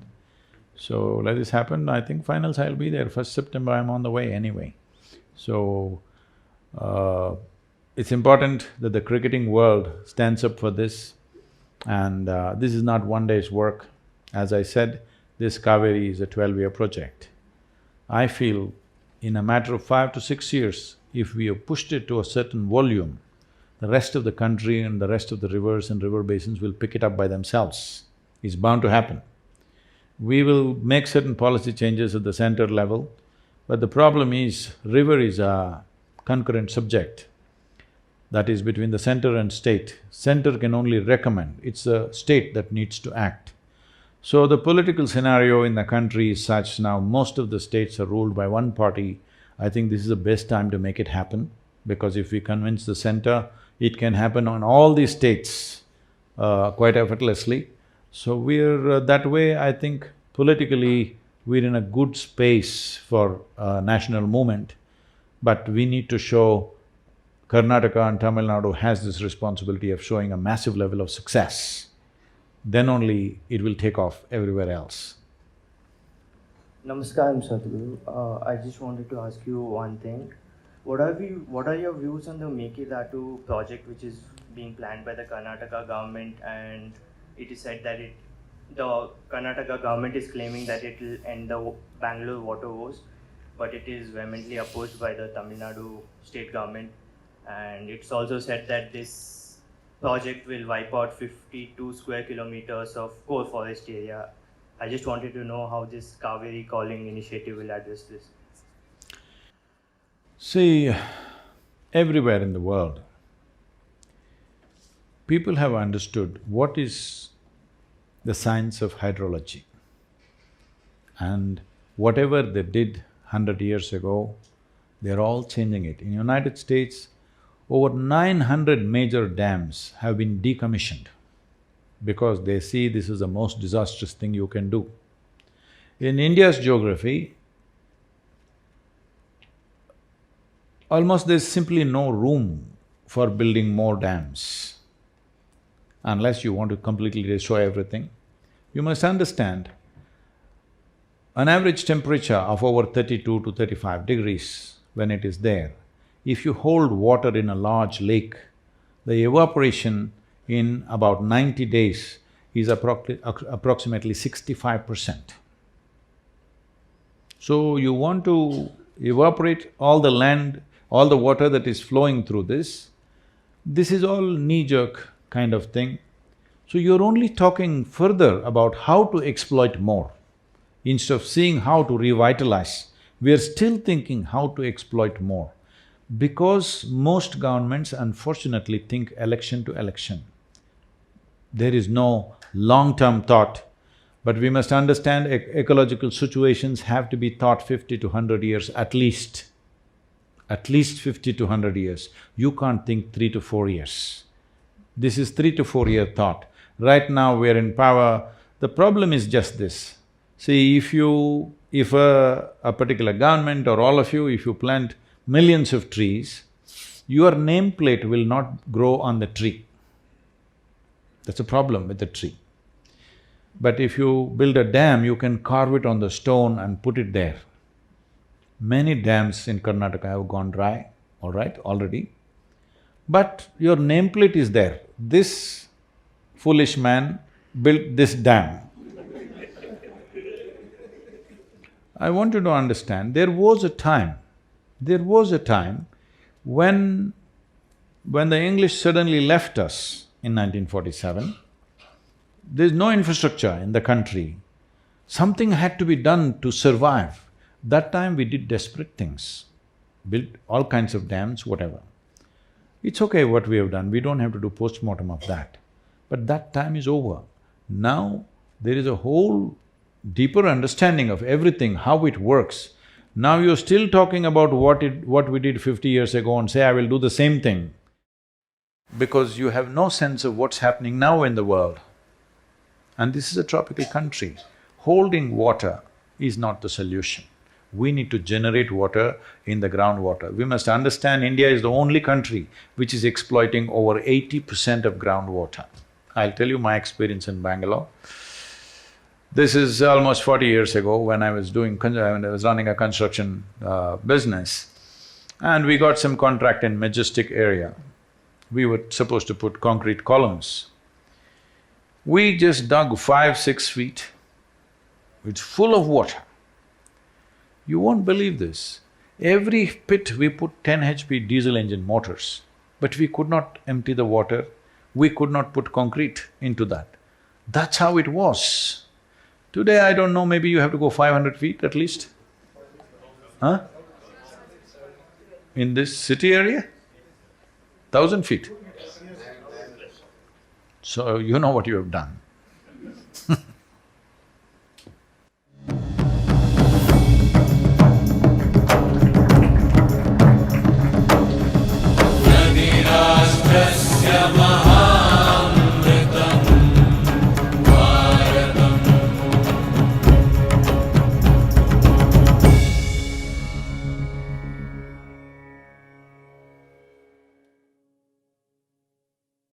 So, let this happen. I think finals I'll be there. 1st September I'm on the way anyway. So, it's important that the cricketing world stands up for this. And this is not one day's work. As I said, this Cauvery is a 12-year project. I feel in a matter of 5 to 6 years, if we have pushed it to a certain volume, the rest of the country and the rest of the rivers and river basins will pick it up by themselves. It's bound to happen. We will make certain policy changes at the center level, but the problem is, river is a concurrent subject. That is between the center and state. Center can only recommend, it's the state that needs to act. So the political scenario in the country is such now, most of the states are ruled by one party. I think this is the best time to make it happen, because if we convince the center, it can happen on all these states quite effortlessly. So we're… that way, I think politically, we're in a good space for national movement, but we need to show Karnataka and Tamil Nadu has this responsibility of showing a massive level of success. Then only it will take off everywhere else. Namaskaram, Sadhguru. I just wanted to ask you one thing. What are your views on the Mekidatu project which is being planned by the Karnataka government, and it is said that the Karnataka government is claiming that it will end the Bangalore water woes, but it is vehemently opposed by the Tamil Nadu state government. And it's also said that this project will wipe out 52 square kilometers of core forest area. I just wanted to know how this Cauvery calling initiative will address this. See, everywhere in the world, people have understood what is the science of hydrology. And whatever they did 100 years ago, they're all changing it. In United States, over 900 major dams have been decommissioned because they see this is the most disastrous thing you can do. In India's geography, almost there's simply no room for building more dams unless you want to completely destroy everything. You must understand, an average temperature of over 32 to 35 degrees when it is there, if you hold water in a large lake, the evaporation in about 90 days is approximately 65%. So you want to evaporate all the land, all the water that is flowing through this is all knee-jerk kind of thing. So you're only talking further about how to exploit more. Instead of seeing how to revitalize, we are still thinking how to exploit more. Because most governments unfortunately think election to election. There is no long-term thought. But we must understand ecological situations have to be thought 50 to 100 years at least. At least 50 to 100 years. You can't think 3 to 4 years. This is 3 to 4 year thought. Right now we're in power. The problem is just this. See, if a particular government or all of you, if you plant millions of trees, your nameplate will not grow on the tree. That's a problem with the tree. But if you build a dam, you can carve it on the stone and put it there. Many dams in Karnataka have gone dry, all right, already. But your nameplate is there. This foolish man built this dam. I want you to understand, there was a time when the English suddenly left us in 1947, there's no infrastructure in the country. Something had to be done to survive. That time we did desperate things, built all kinds of dams, whatever. It's okay what we have done, we don't have to do post-mortem of that. But that time is over. Now there is a whole deeper understanding of everything, how it works. Now you're still talking about what we did 50 years ago and say, I will do the same thing. Because you have no sense of what's happening now in the world. And this is a tropical country. Holding water is not the solution. We need to generate water in the groundwater. We must understand India is the only country which is exploiting over 80% of groundwater. I'll tell you my experience in Bangalore. This is almost 40 years ago when I was running a construction business, and we got some contract in Majestic area. We were supposed to put concrete columns. We just dug 5-6 feet. It's full of water. You won't believe this. Every pit we put 10 HP diesel engine motors, but we could not empty the water, we could not put concrete into that. That's how it was. Today, I don't know, maybe you have to go 500 feet at least. Huh? In this city area? 1,000 feet. So you know what you have done.